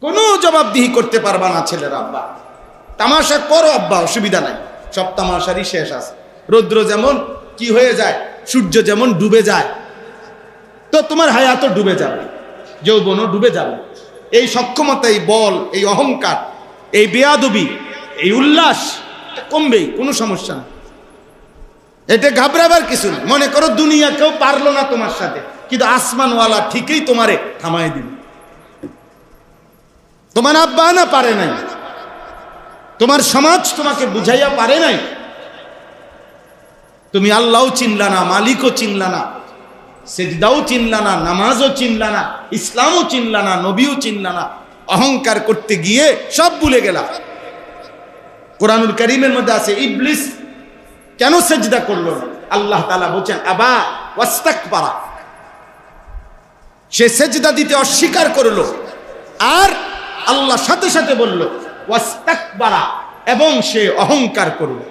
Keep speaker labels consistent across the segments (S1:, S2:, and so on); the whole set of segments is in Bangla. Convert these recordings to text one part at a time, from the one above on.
S1: কোনো জবাবদিহি করতে পারবা না ছেলের আব্বা। তামাশা করো আব্বা, অসুবিধা নাই, সব তামাশারই শেষ আছে। রৌদ্র যেমন কি হয়ে যায়, সূর্য যেমন ডুবে যায়, তো তোমার হায়াতও ডুবে যাবে, যৌবনও ডুবে যাবে। এই সক্ষমতা, এই বল, এই অহংকার, এই বেয়াদবি, এই উল্লাস কমবেই, কোনো সমস্যা না। এটা ঘাবড়াবার কিছু না। মনে করো দুনিয়া কেউ পারলো না তোমার সাথে, কিন্তু আসমানওয়ালা ঠিকই তোমারে থামাই দিবে। তোমার আব্বা না পারে নাই, তোমার সমাজ তোমাকে বুঝাইয়া পারে নাই, তুমি আল্লাহও চিনলা না, মালিকও চিনলা না, সেজদাও চিনলা না, নামাজও চিনলা না, ইসলামও চিনলা না, নবীও চিনলা না, অহংকার করতে গিয়ে সব ভুলে গেলা। কোরআনুল কারীমের মধ্যে আছে ইবলিস কেন সেজদা করলো না, আল্লাহ তাআলা বলেন আবা ওয়াস্তাকবারা, সে সেজদা দিতে অস্বীকার করলো। আর আল্লাহ সাথে সাথে বলল ওয়াস্তাকবারা, এবং সে অহংকার করলো।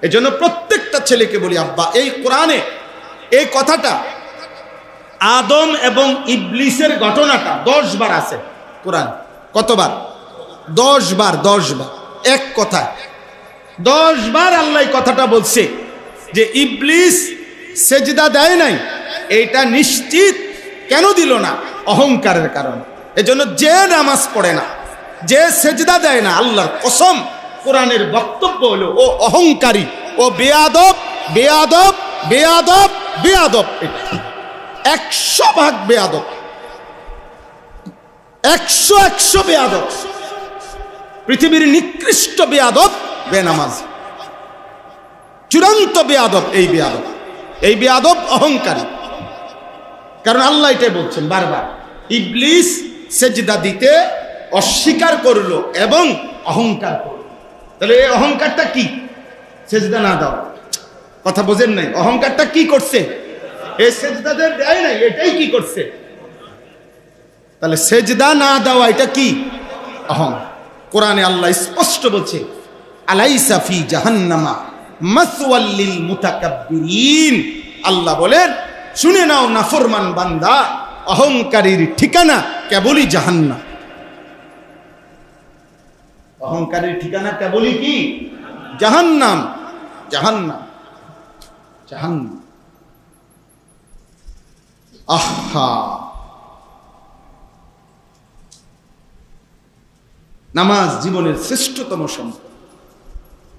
S1: এজন্য প্রত্যেকটা ছেলেকে বলি আব্বা, এই কোরআনে এই কথাটা আদম এবং ইবলিসের ঘটনাটা 10 বার আছে কোরআন। কতবার? 10 বার। 10 বার এক কথা, 10 বার আল্লাহ কথাটা বলছে যে ইবলিস সেজদা দেয় নাই। এইটা নিশ্চিত কেন দিল না? অহংকারের কারণে। এজন্য যে নামাজ পড়ে না, যে সেজদা দেয় না, আল্লাহর কসম কোরআনের বক্তব্য হলো ও অহংকারী, ও বেয়াদব, বেয়াদব, বেয়াদব, বেয়াদব। 100% বেয়াদব, 100 বেয়াদব। পৃথিবীর নিকৃষ্ট বেয়াদব বেনামাজ, চূড়ান্ত বেয়াদব এই বেয়াদব। এই বেয়াদব অহংকারী। কারণ আল্লাহ এটাই বলছেন বারবার, ইবলিস সেজদা দিতে অস্বীকার করলো এবং অহংকার করলো। তাহলে এই অহংকারটা কি? সেজদা না দাও। কথা বোঝেন নাই? অহংকারটা কি করছে? এই সেজদা দেয় নাই, এটাই কি করছে? তাহলে সেজদা না দেওয়া এটা কি? অহং। কোরআনে আল্লাহ স্পষ্ট বলছে আলাইসা ফি জাহান্নামা মাসওয়াল লিল মুতাকাব্বিরিন। আল্লাহ বলেন শুনে নাও নাফরমান বান্দা, অহংকারীর ঠিকানা কেবলই জাহান্নাম। অহংকারীর ঠিকানা কেবলই কি? জাহান্নাম, জাহান্নাম, জাহান্নাম। আহা, নামাজ জীবনের শ্রেষ্ঠতম সম্পদ।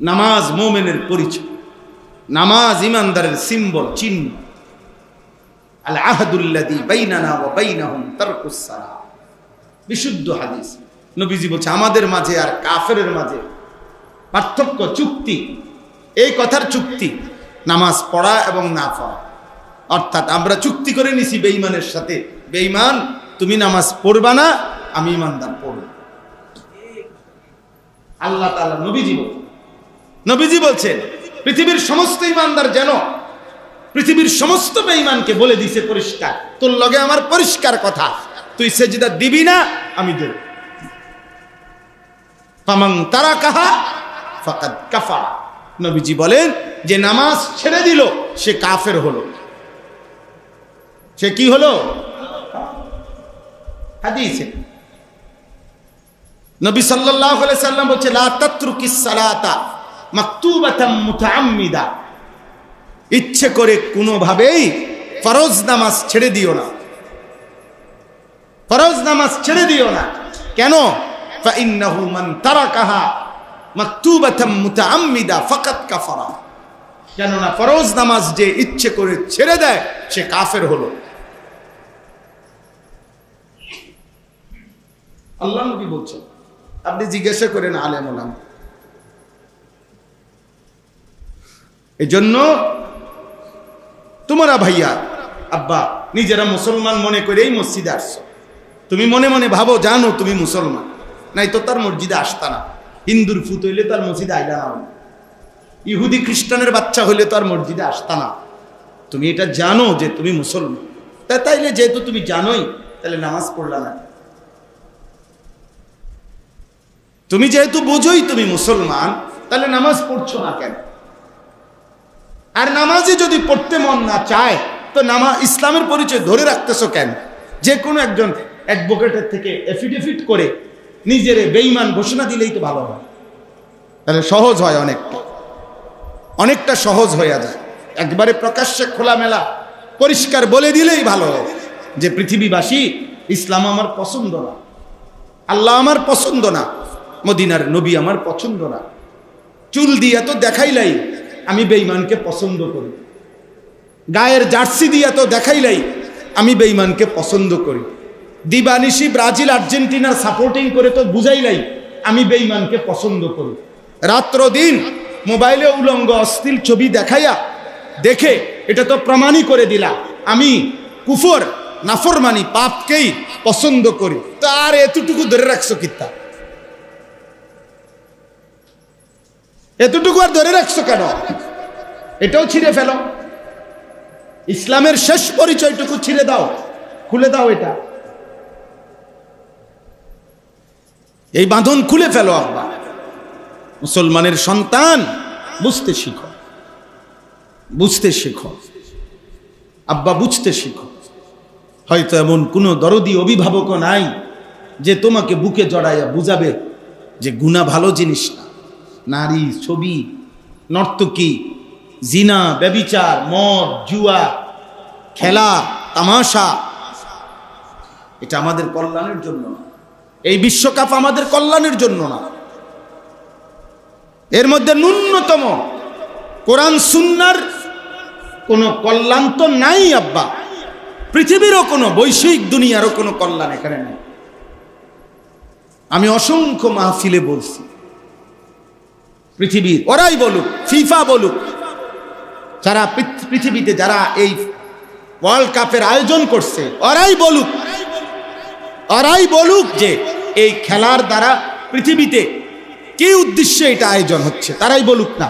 S1: নামাজ মুমিনের পরিচয়, নামাজ ইমানদারের সিম্বল, চিহ্ন। আল আহদুল্লাযী বাইনানা ওয়া বাইনাহুম তারকুস সালাহ। বিশুদ্ধ হাদিস। নবীজি বলছে আমাদের মাঝে আর কাফেরের মাঝে পার্থক্য, চুক্তি। এই কথার চুক্তি নামাজ পড়া এবং না পড়া। অর্থাৎ আমরা চুক্তি করে নিছি বেঈমানের সাথে, বেঈমান তুমি নামাজ পড়বা না, আমি ইমানদার পড়ব। আল্লাহ তাআলা নবীজি বলছেন পৃথিবীর সমস্ত ইমানদার যেন পৃথিবীর সমস্ত বেঈমানকে বলে দিছে পরিষ্কার, তোর লগে আমার পরিষ্কার কথা, তুই সেজদা দিবি না, আমি দেব। ফামান তারাকাহা ফাকাদ কাফারা। নবীজি বলেন যে নামাজ ছেড়ে দিল সে কাফের হলো। সে কি হলো? হাদিসে নবী সাল্লাল্লাহু আলাইহি সাল্লাম বলছে লা তাতরুকিস সালাতা মাকতুবাতাম মুতাআম্মিদা। ইচ্ছে করে কোনোভাবেই ফরজ নামাজ ছেড়ে দিও না, ফরজ নামাজ ছেড়ে দিও না। কেন? ফাইন্নাহু মান তারাকাহা মাকতুবাতাম মুতাআম্মিদা ফাকাদ কাফারা। কেননা ফরজ নামাজ যে ইচ্ছে করে ছেড়ে দেয় সে কাফের হলো। আল্লাহ নবী বলছেন, আপনি জিজ্ঞাসা করেন আলেম ওলামা। এই জন্য তোমরা ভাইয়া আব্বা নিজেরা মুসলমান মনে করেই মসজিদে আসছো। তুমি মনে মনে ভাবো জানো তুমি মুসলমান, নাই তো তার মসজিদে আসতা না। হিন্দুর ফুত হইলে তার মসজিদে আইলা না, ইহুদি খ্রিস্টানের বাচ্চা হইলে তো আর মসজিদে আসতা না। তুমি এটা জানো যে তুমি মুসলমান, তাইলে যেহেতু তুমি জানোই তাহলে নামাজ পড়লা না। তুমি যেহেতু বোঝোই তুমি মুসলমান, তাহলে নামাজ পড়ছো না কেন? আর নামাজে যদি পড়তে মন না চায় তো ইসলামের পরিচয় ধরে রাখতেছো কেন? যে কোনো একজন অ্যাডভোকেটের থেকে এফিডেভিট করে নিজেরে বেঈমান ঘোষণা দিলেই তো ভালো হয়, তাহলে সহজ হয়, অনেকটা সহজ হয়ে যায়। একবারে প্রকাশ্যে খোলামেলা পরিষ্কার বলে দিলেই ভালো যে পৃথিবীবাসী, ইসলাম আমার পছন্দ না, আল্লাহ আমার পছন্দ না, মদিনার নবী আমার পছন্দ না। চুল দিয়া তো দেখাইলাই আমি বেঈমানকে পছন্দ করি, গায়ের জার্সি দিয়া তো দেখাইলাই আমি বেঈমানকে পছন্দ করি, দিবানিশি ব্রাজিল আর্জেন্টিনার সাপোর্টিং করে তো বুঝাইলাই আমি বেঈমানকে পছন্দ করি। রাত্র দিন মোবাইলে উলঙ্গ অশ্লীল ছবি দেখাইয়া দেখে এটা তো প্রমাণই করে দিলা আমি কুফর নাফরমানি পাপকেই পছন্দ করি। তো আর এতটুকু ধরে রাখছো কিতা? এতটুকু আর ধরে রাখছো কেন? এটাও ছিঁড়ে ফেলো, ইসলামের শেষ পরিচয়টুকু ছিঁড়ে দাও, খুলে দাও। এটা এই বাঁধন খুলে ফেলো। আব্বা, মুসলমানের সন্তান, বুঝতে শিখো, বুঝতে শিখো আব্বা, বুঝতে শিখো। হয়তো এমন কোনো দরদি অভিভাবকও নাই যে তোমাকে বুকে জড়াইয়া বুঝাবে যে গুনাহ ভালো জিনিস না। নারী, ছবি, নর্তকী, জিনা, ব্যভিচার, মদ, জুয়া, খেলা, তামাশা, এটা আমাদের কল্যাণের জন্য না। এই বিশ্বকাপ আমাদের কল্যাণের জন্য না। এর মধ্যে ন্যূনতম কোরআন সুন্নাহর কোনো কল্যাণ তো নাই আব্বা। পৃথিবীরও কোনো বৈশ্বিক দুনিয়ারও কোনো কল্যাণ এখানে নেই। আমি অসংখ্য মাহফিলে বলছি, পৃথিবীর ওরাই বলুক, ফিফা বলুক, যারা পৃথিবীতে যারা এই ওয়ার্ল্ড কাপের আয়োজন করছে, ওরাই বলুক যে এই খেলার দ্বারা পৃথিবীতে কি উদ্দেশ্যে এটা আয়োজন হচ্ছে। তারাই বলুক না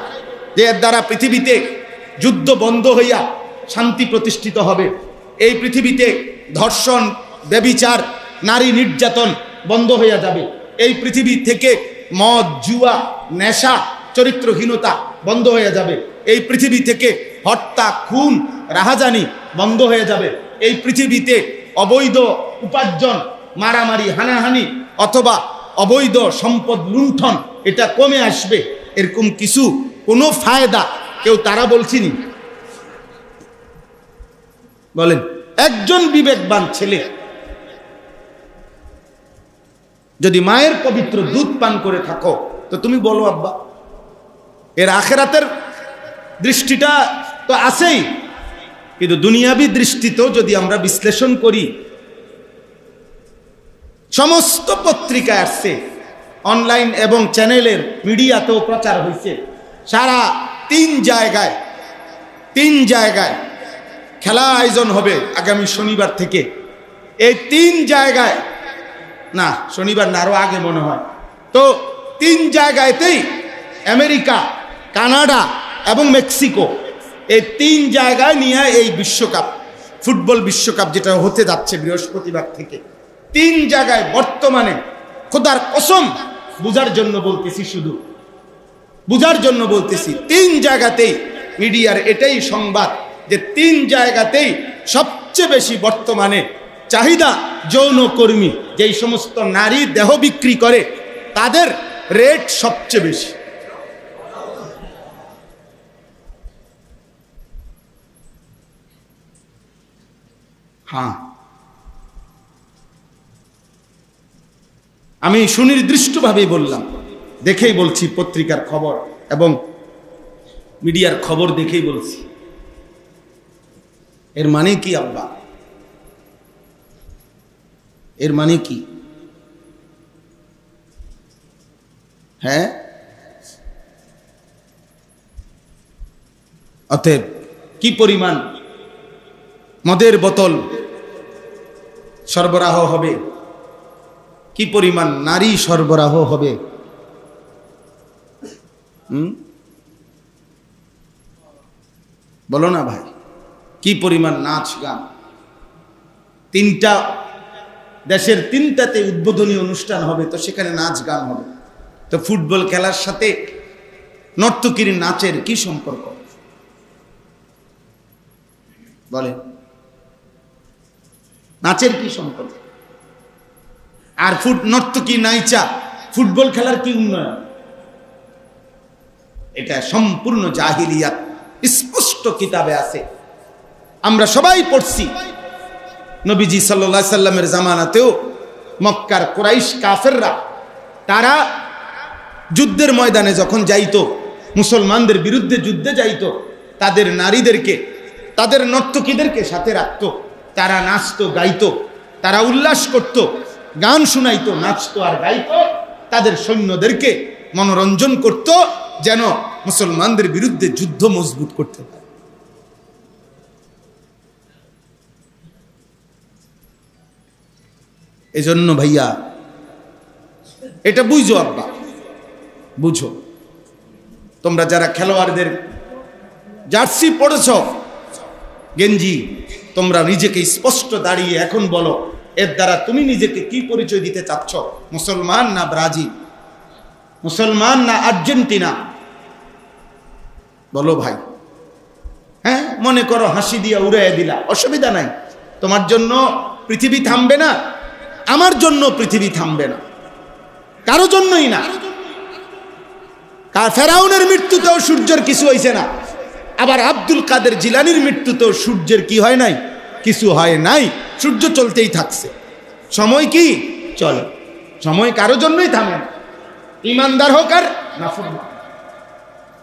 S1: যে এর দ্বারা পৃথিবীতে যুদ্ধ বন্ধ হইয়া শান্তি প্রতিষ্ঠিত হবে, এই পৃথিবীতে ধর্ষণ, ব্যভিচার, নারী নির্যাতন বন্ধ হইয়া যাবে, এই পৃথিবী থেকে মদ, জুয়া, নেশা, চরিত্রহীনতা বন্ধ হয়ে যাবে, এই পৃথিবী থেকে হত্যা, খুন, রাহাজানি বন্ধ হয়ে যাবে, এই পৃথিবীতে অবৈধ উপার্জন, মারামারি, হানাহানি অথবা অবৈধ সম্পদ লুণ্ঠন এটা কমে আসবে, এরকম কিছু কোনো ফায়দা কেউ তারা বলছিনি? বলেন, একজন বিবেকবান ছেলে যদি মায়ের পবিত্র দুধ পান করে থাকো তো তুমি বলো আব্বা, এর আখেরাতের দৃষ্টিটা তো আছেই, কিন্তু দুনিয়াবী দৃষ্টিতেও যদি আমরা বিশ্লেষণ করি, সমস্ত পত্রিকায় আসছে, অনলাইন এবং চ্যানেলের মিডিয়াতেও প্রচার হয়েছে, সারা তিন জায়গায় খেলা আয়োজন হবে আগামী শনিবার থেকে। এই তিন জায়গায়, না শনিবার না, আরো আগে মনে হয়, তো তিন জায়গাতেই আমেরিকা, কানাডা এবং মেক্সিকো, এই তিন জায়গায় নিয়ে এই বিশ্বকাপ, ফুটবল বিশ্বকাপ যেটা হতে যাচ্ছে বৃহস্পতিবার থেকে, তিন জায়গায় বর্তমানে, খোদার কসম বুঝার জন্য বলতেছি, শুধু বুঝার জন্য বলতেছি, তিন জায়গাতেই মিডিয়ার এটাই সংবাদ যে তিন জায়গাতেই সবচেয়ে বেশি বর্তমানে চাহিদা যৌনকর্মী, যেই সমস্ত নারী দেহ বিক্রি করে তাদের রেট সবচেয়ে বেশি। হ্যাঁ, আমি সুনির্দিষ্টভাবেই বললাম, দেখেই বলছি, পত্রিকার খবর এবং মিডিয়ার খবর দেখেই বলছি। এর মানে কি আব্বা? এর মানে কি? হ্যাঁ, অতএব কি পরিমাণ মদের বোতল সরবরাহ হবে, কি পরিমাণ নারী সরবরাহ হবে, বলো না ভাই, কি পরিমাণ নাচ গান। তিনটা দেশের তিনটাতে উদ্বোধনী অনুষ্ঠান হবে, তো সেখানে নাচ গান হবে। তো ফুটবল খেলার সাথে নর্তকীর নাচের কি সম্পর্ক? বলে, নাচের কি সম্পর্ক? আর নর্তকী নাইচা ফুটবল খেলার কি উন্নয়ন? এটা সম্পূর্ণ জাহিলিয়াত, স্পষ্ট কিতাবে আছে, আমরা সবাই পড়ছি। নবীজি সাল্লাল্লাহু আলাইহি সাল্লামের জামানাতেও মক্কার কুরাইশ কাফেররা তারা যুদ্ধের ময়দানে যখন যাইতো, মুসলমানদের বিরুদ্ধে যুদ্ধে যাইতো, তাদের নারীদেরকে, তাদের নর্তকীদেরকে সাথে রাখতো। তারা নাচতো, গাইতো, তারা উল্লাস করত, গান শুনাইতো, নাচতো আর গাইতো, তাদের সৈন্যদেরকে মনোরঞ্জন করত, যেন মুসলমানদের বিরুদ্ধে যুদ্ধ মজবুত করতে পারে। এজন্য ভাইয়া এটা বুঝো, আব্বা বুঝো, তোমরা যারা খেলোয়াড়দের জার্সি পড়েছ, গেঞ্জি, তোমরা নিজেকে স্পষ্ট দাঁড়িয়ে এখন বলো, এর দ্বারা তুমি নিজেকে কি পরিচয় দিতে চাচ্ছ? মুসলমান না ব্রাজিল? মুসলমান না আর্জেন্টিনা? বলো ভাই। হ্যাঁ, মনে করো হাসি দিয়া উড়াইয়া দিলা, অসুবিধা নাই, তোমার জন্য পৃথিবী থামবে না, আমার জন্য পৃথিবী থামবে না, কারো জন্যই না। ফেরাউনের মৃত্যুতেও সূর্যের কিছু হয়েছে না, আবার আব্দুল কাদের জিলানির মৃত্যুতেও সূর্যের কি হয় নাই? কিছু হয় নাই, সূর্য চলতেই থাকছে। সময় কি চলে, সময় কারো জন্যই থামে না, ইমানদার হোক আর নাফরমান,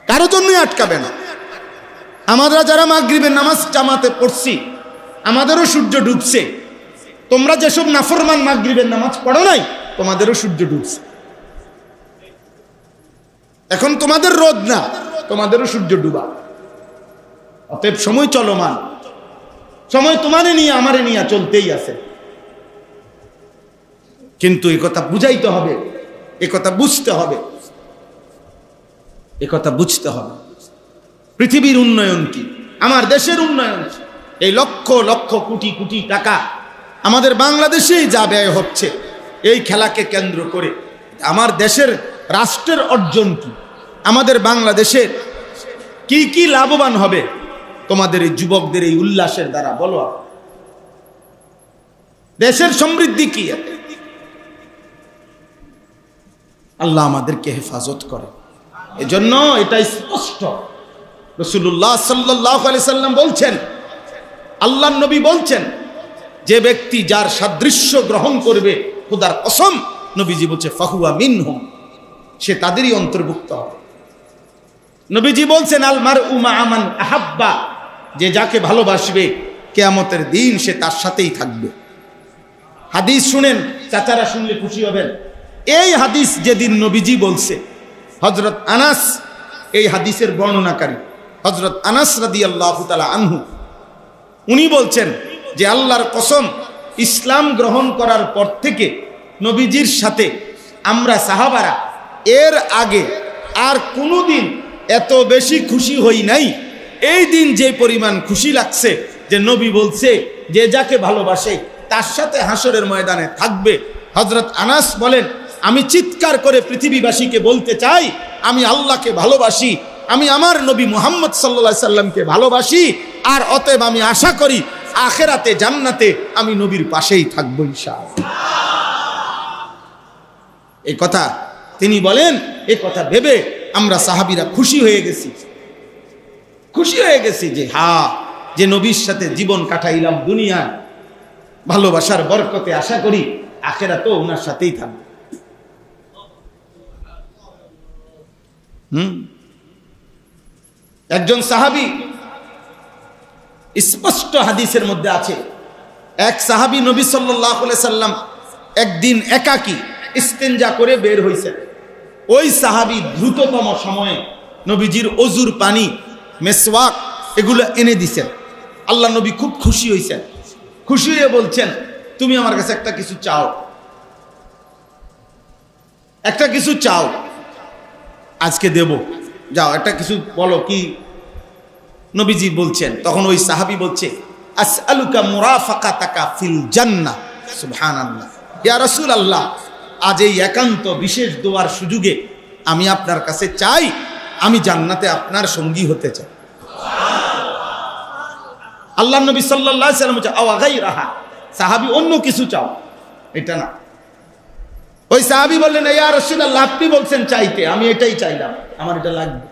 S1: কারো জন্যই আটকাবে না। আমরা যারা মাগরিবের নামাজ জামাতে পড়ছি, আমাদেরও সূর্য ডুবছে। তোমরা যেসব নাফরমান মাগরিবের নামাজ পড়ো নাই, তোমাদেরও সূর্য ডুবছে। এখন তোমাদের রোদ না, তোমাদেরও সূর্য ডুবা। অতএব সময় চলমান, সময় তোমারে নিয়ে আমারে নিয়ে চলতেই আছে। কিন্তু এই কথা বুঝাইতে হবে, এ কথা বুঝতে হবে, এ কথা বুঝতে হবে। পৃথিবীর উন্নয়ন কি, আমার দেশের উন্নয়ন কি? এই লক্ষ লক্ষ কোটি কোটি টাকা আমাদের বাংলাদেশেই যা ব্যয় হচ্ছে এই খেলাকে কেন্দ্র করে, আমার দেশের রাষ্ট্রের অর্জন কি, আমাদের বাংলাদেশের কি কি লাভবান হবে তোমাদের এই যুবকদের এই উল্লাসের দ্বারা? বলো, দেশের সমৃদ্ধি কি? আল্লাহ আমাদেরকে হেফাজত করে। এজন্য এটা স্পষ্ট, রাসূলুল্লাহ সাল্লাল্লাহু আলাইহি সাল্লাম বলছেন, আল্লাহর নবী বলছেন, যে ব্যক্তি যার সাদৃশ্য গ্রহণ করবে, খোদার কসম নবীজি বলছে ফাহুয়া মিনহুম, সে তাদেরই অন্তর্ভুক্ত হবে। নবীজি বলছেন আল মারউ মা মান আহাব্বা, যে যাকে ভালোবাসবে কিয়ামতের দিন সে তার সাথেই থাকবে। হাদিস শুনেন, চাচারা শুনলে খুশি হবেন। এই হাদিস যেদিন নবীজি বলছে, হযরত আনাস এই হাদিসের বর্ণনাকারী, হযরত আনাস রাদিয়াল্লাহু তাআলা আনহু, উনি বলছেন যে আল্লাহর কসম, ইসলাম গ্রহণ করার পর থেকে নবীজির সাথে আমরা সাহাবারা এর আগে আর কোনোদিন এত বেশি খুশি হই নাই। এই দিন যে পরিমাণ খুশি লাগছে যে নবী বলছে যে যাকে ভালোবাসে তার সাথে হাসরের ময়দানে থাকবে। হযরত আনাস বলেন, আমি চিৎকার করে পৃথিবীবাসীকে বলতে চাই, আমি আল্লাহকে ভালোবাসি, আমি আমার নবী মুহাম্মদ সাল্লাল্লাহু আলাইহি সাল্লামকে ভালোবাসি, আর অতএব আমি আশা করি আখিরাতে জান্নাতে আমি নবীর পাশেই থাকবো ইনশাআল্লাহ। এই কথা তিনি বলেন, এই কথা ভেবে আমরা সাহাবীরা খুশি হয়ে গেছি, খুশি হয়ে গেছি যে হ্যাঁ, যে নবীর সাথে জীবন কাটাইলাম দুনিয়ায়, ভালোবাসার বরকতে আশা করি আখিরাতেও ওনার সাথেই থাকবো। একজন সাহাবী, স্পষ্ট হাদিসের মধ্যে আছে, এক সাহাবী নবী সাল্লাল্লাহু আলাইহি সাল্লাম একদিন একাকী ইস্তেঞ্জা করে বের হইছেন। ওই সাহাবী দ্রুততম সময়ে নবীজির অজুর পানি, মেসওয়াক এগুলো এনে দিছেন। আল্লাহ নবী খুব খুশি হইছেন, খুশি হয়ে বলছেন, তুমি আমার কাছে একটা কিছু চাও, একটা কিছু চাও, আজকে দেব, যাও একটা কিছু বলো কি? নবীজি বলছেন, তখন ওই সাহাবী বলছে, আসআলুকা মুরাফাকাতাকা ফিল জান্নাহ। সুবহানাল্লাহ, ইয়া রাসূলুল্লাহ, আজ এই একান্ত বিশেষ দোয়ার সুযোগে আমি আপনার কাছে চাই, আমি জান্নাতে আপনার সঙ্গী হতে চাই। আল্লাহ নবী সাল্লাল্লাহু আলাইহি ওয়াসাল্লাম বলছে, আওয়া গায়রাহা, সাহাবী অন্য কিছু চাও, এটা না, ওই সাহাবী বললেন, ইয়া রাসূলুল্লাহ, আপনি বলছেন চাইতে, আমি এটাই চাইলাম, আমার এটা লাগবে,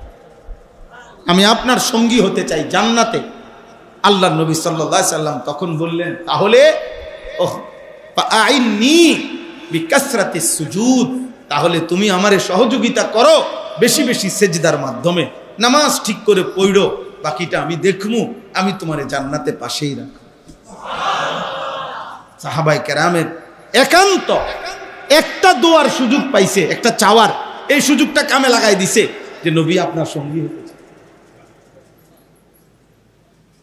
S1: আমি আপনার সঙ্গী হতে চাই জান্নাতে। আল্লাহর নবী সাল্লাল্লাহু আলাইহি সাল্লাম তখন বললেন, তাহলে ফাআইন্নি বিকাসরাতিস সুজুদ, তাহলে তুমি আমারে সহযোগিতা করো বেশি বেশি সেজদার মাধ্যমে, নামাজ ঠিক করে পড়ো, বাকিটা আমি দেখমু, আমি তোমারে জান্নাতে পাশেই রাখব। সাহাবায়ে কেরামের একান্ত একটা দোয়ার সুযোগ পাইছে, একটা চাওয়ার, এই সুযোগটা কামে লাগাই দিছে যে নবী আপনার সঙ্গী হতে চায়।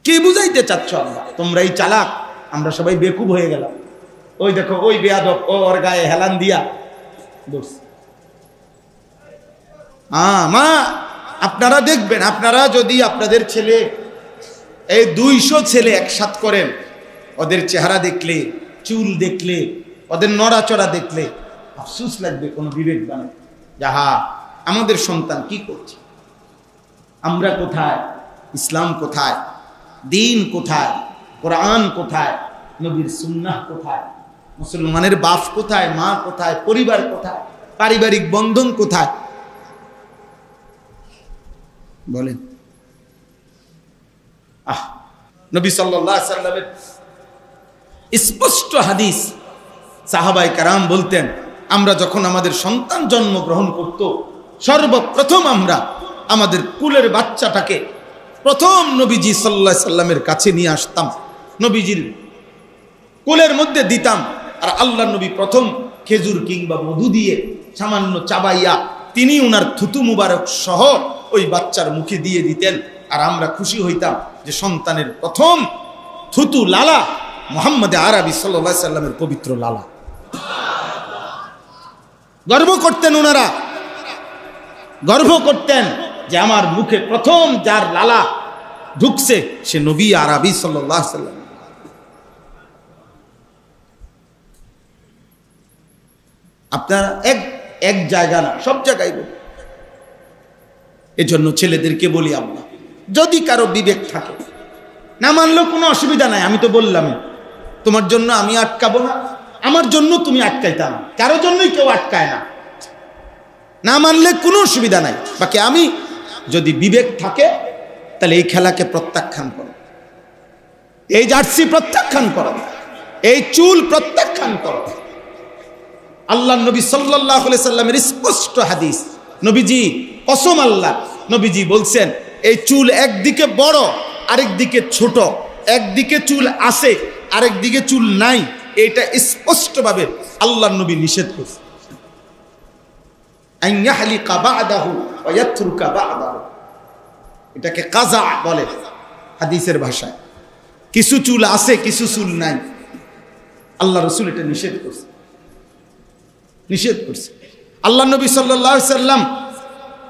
S1: কি বুঝাইতে চাচ্ছ আল্লাহ? তোমরাই চালাক, আমরা সবাই বেকুব হয়ে গেলাম। ওই দেখো ওই বেয়াদব, ওর গায়ে হেলান দিয়া বসছে। মা, আপনারা দেখবেন, আপনারা যদি আপনাদের ছেলে, এই 200 ছেলে একসাথ করেন, ওদের চেহারা দেখলে, চুল দেখলে, ওদের নড়াচড়া দেখলে আফসোস লাগবে কোনো বিবেক বানে, যাহা আমাদের সন্তান কি করছে, আমরা কোথায়, ইসলাম কোথায়, দিন কোথায়, কোরআন কোথায়, নবীর সুন্নাহ কোথায়, মুসলমানের বাপ কোথায়, মা কোথায়, পরিবার কোথায়, পারিবারিক বন্ধন কোথায়, বলেন। নবী সাল্লাল্লাহু আলাইহি সাল্লামের স্পষ্ট হাদিস, সাহাবায়ে কেরাম বলতেন, আমরা যখন আমাদের সন্তান জন্মগ্রহণ করত, সর্বপ্রথম আমরা আমাদের কুলের বাচ্চাটাকে প্রথম নবীজি সাল্লাল্লাহু আলাইহি সাল্লামের কাছে নিয়ে আসতাম, নবীজির কোলের মধ্যে দিতাম, আর আল্লাহ নবী প্রথম খেজুর কিংবা মধু দিয়ে সামান্য চাবাইয়া তিনি উনার থুতু মুবারক সহ ওই বাচ্চার মুখে দিয়ে দিতেন, আর আমরা খুশি হইতাম যে সন্তানের প্রথম থুতু লালা মুহাম্মদ আরবি সাল্লাল্লাহু আলাইহি সাল্লামের পবিত্র লালা। গর্ব করতেন ওনারা, গর্ব করতেন যে আমার মুখে প্রথম যার লালা ঢুকছে সে নবী আরবি সাল্লাল্লাহু আলাইহি সাল্লাম। আপনারা এক জায়গা না, সব জায়গায় বলি। এজন্য ছেলেদেরকে বলি, আল্লাহ যদি কারো বিবেক থাকে, না মানলেও কোনো অসুবিধা নাই, আমি তো বললাম তোমার জন্য আমি আটকাবো না, আমার জন্য তুমি আটকাইতা না, কারোর জন্যই কেউ আটকায় না, না মানলে কোনো অসুবিধা নাই। বাকি আমি যদি বিবেক থাকে তাহলে এই খেলাকে প্রত্যাখ্যান করো, এই জার্সি প্রত্যাখ্যান করো, এই চুল প্রত্যাখ্যান করো। আল্লাহ নবী সাল্লাল্লাহু আলাইহি সাল্লামের স্পষ্ট হাদিস, নবীজি কসম আল্লাহ, নবীজি বলছেন এই চুল একদিকে বড় আরেক দিকে ছোট, একদিকে চুল আছে আরেক দিকে চুল নাই, এটা স্পষ্টভাবে আল্লাহ নবী নিষেধ করছে। আন ইয়াহলিকা বা'দাহু ওয়া ইয়াতরুকা বা'দাহু, এটাকে কাজা বলে হাদিসের ভাষায়। কিছু চুল আছে কিছু চুল নাই, আল্লাহ রাসূল এটা নিষেধ করছে, নিষেধ করছে। আল্লাহ নবী সাল্লাল্লাহু আলাইহি সাল্লাম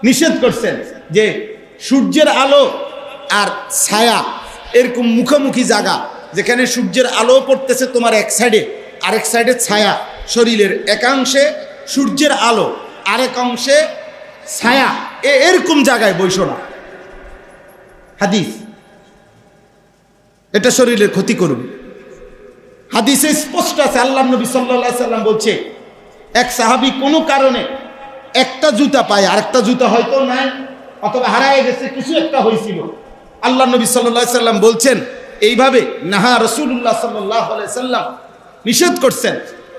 S1: নিষেধ করছেন যে সূর্যের আলো আর ছায়া এরকম মুখোমুখি জায়গা, যেখানে সূর্যের আলো পড়তেছে তোমার এক সাইডে, আরেক সাইডে ছায়া, শরীরের একাংশে সূর্যের আলো আরেক অংশে ছায়া, এরকম জায়গায় বসো না। হাদিস, এটা শরীরের ক্ষতি করবে। হাদিসে স্পষ্ট আছে, আল্লাহ নবী সাল্লাল্লাহু আলাইহি সাল্লাম বলছে, এক সাহাবী কোনো কারণে একটা জুতা পায়, আরেকটা জুতা হয়তো নাই অথবা হারায় গেছে, কিছু একটা হয়েছিল, আল্লাহ নবী সাল্লাল্লাহু আলাইহি সাল্লাম বলছেন এইভাবে, নাহা রাসূলুল্লাহ সাল্লাল্লাহু আলাইহি সাল্লাম নিষেধ করছেন,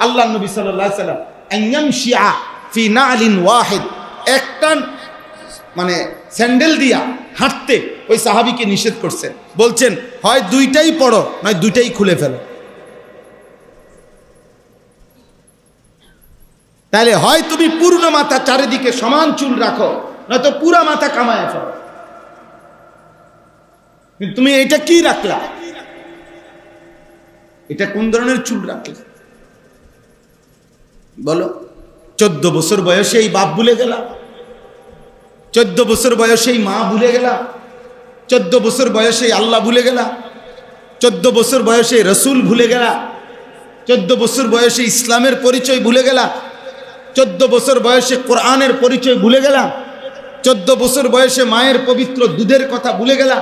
S1: আল্লাহ নবী সাল্লাল্লাহু আলাইহি সাল্লাম আইয়ামশিআ ফি নালিন ওয়াহিদ, একটা মানে স্যান্ডেল দিয়া হাঁটতে ওই সাহাবীকে নিষেধ করছেন, বলছেন হয় দুইটাই পড়ো নয় দুইটাই খুলে ফেলো। তাহলে হয় তুমি পূর্ণ মাথা চারিদিকে সমান চুল রাখো, নয়তো পুরা মাথা কামায় ফেলো। তুমি এটা কি রাখলা? এটা কোন ধরনের চুল রাখলে বলো? 14 বছর বয়সেই বাপ ভুলে গেলা, 14 বছর বয়সেই মা ভুলে গেলা, 14 বছর বয়সেই আল্লাহ ভুলে গেলা, 14 বছর বয়সে রসুল ভুলে গেলা, 14 বছর বয়সে ইসলামের পরিচয় ভুলে গেলা, 14 বছর বয়সে কোরআনের পরিচয় ভুলে গেলা, 14 বছর বয়সে মায়ের পবিত্র দুধের কথা ভুলে গেলা,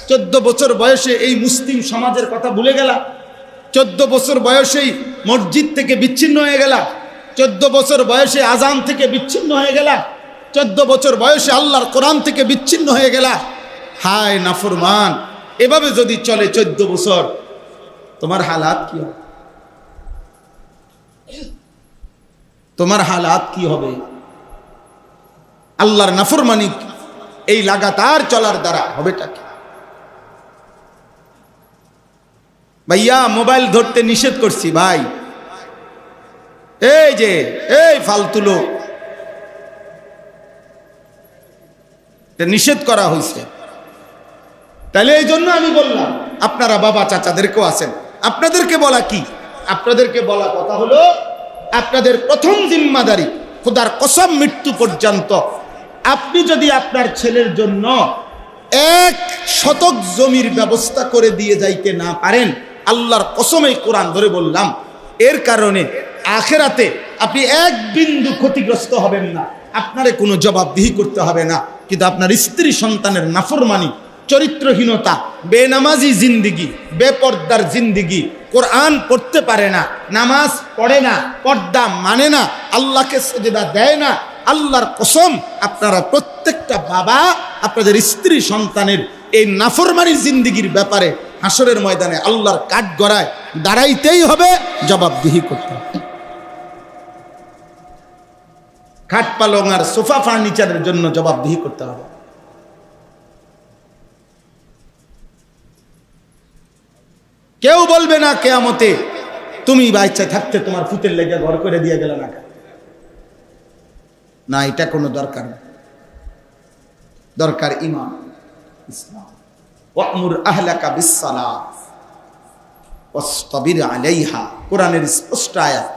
S1: 14 বছর বয়সে এই মুসলিম সমাজের কথা ভুলে গেলা, 14 বছর বয়সেই মসজিদ থেকে বিচ্ছিন্ন হয়ে গেলা, 14 বছর বয়সে আজান থেকে বিচ্ছিন্ন হয়ে গেলা, 14 বছর বয়সে আল্লাহর কোরআন থেকে বিচ্ছিন্ন হয়ে গেলা। হায় নাফরমান, এভাবে যদি চলে 14 বছর, তোমার হালাত কি হবে? তোমার হালাত কি হবে? আল্লাহর নাফরমানি এই লাগাতার চলার দ্বারা হবেটা কি? ভাইয়া মোবাইল ধরতে নিষেধ করছি ভাই, এই যে এই ফালতু লোক, নিষেধ করা হয়েছে। তাহলে এই জন্য আমি বললাম, আপনারা বাবা চাচাদেরকেও আছেন, আপনাদেরকে বলা কি? আপনাদেরকে বলা কথা হলো, আপনাদের প্রথম জিম্মাদারি, খোদার কসম মৃত্যু পর্যন্ত আপনি যদি আপনার ছেলের জন্য 1 শতক জমির ব্যবস্থা করে দিয়ে যাইতে না পারেন, আল্লাহর কসম এই কোরআন ধরে বললাম, এর কারণে আখেরাতে আপনি 1 বিন্দু ক্ষতিগ্রস্ত হবেন না, আপনারে কোনো জবাবদিহি করতে হবে না। কিন্তু আপনার স্ত্রী সন্তানের নাফরমানি, চরিত্রহীনতা, বেনামাজি জিন্দিগি, বেপর্দার জিন্দিগি, কোরআন পড়তে পারে না, নামাজ পড়ে না, পর্দা মানে না, আল্লাহকে সেজদা দেয় না, আল্লাহর কসম আপনারা প্রত্যেকটা বাবা আপনাদের স্ত্রী সন্তানের এই নাফরমানি জিন্দিগির ব্যাপারে হাসরের ময়দানে আল্লাহর কাঠগড়ায় দাঁড়াইতেই হবে, জবাবদিহি করতে হবে। খাট পালং আর সোফা ফার্নিচারের জন্য জবাবদিহি করতে হবে। কেউ বলবে না কিয়ামতে, তুমি বাচ্চা থাকতে তোমার ফুতের লেগে ঘর করে দিয়ে গেল না। না, এটা কোনো দরকার না। দরকার ঈমান, ইসলাম। ওয়া'মুর আহলাকা বিস-সালাত ওয়াসতাবির আলাইহা, কোরআনের স্পষ্ট আয়াত।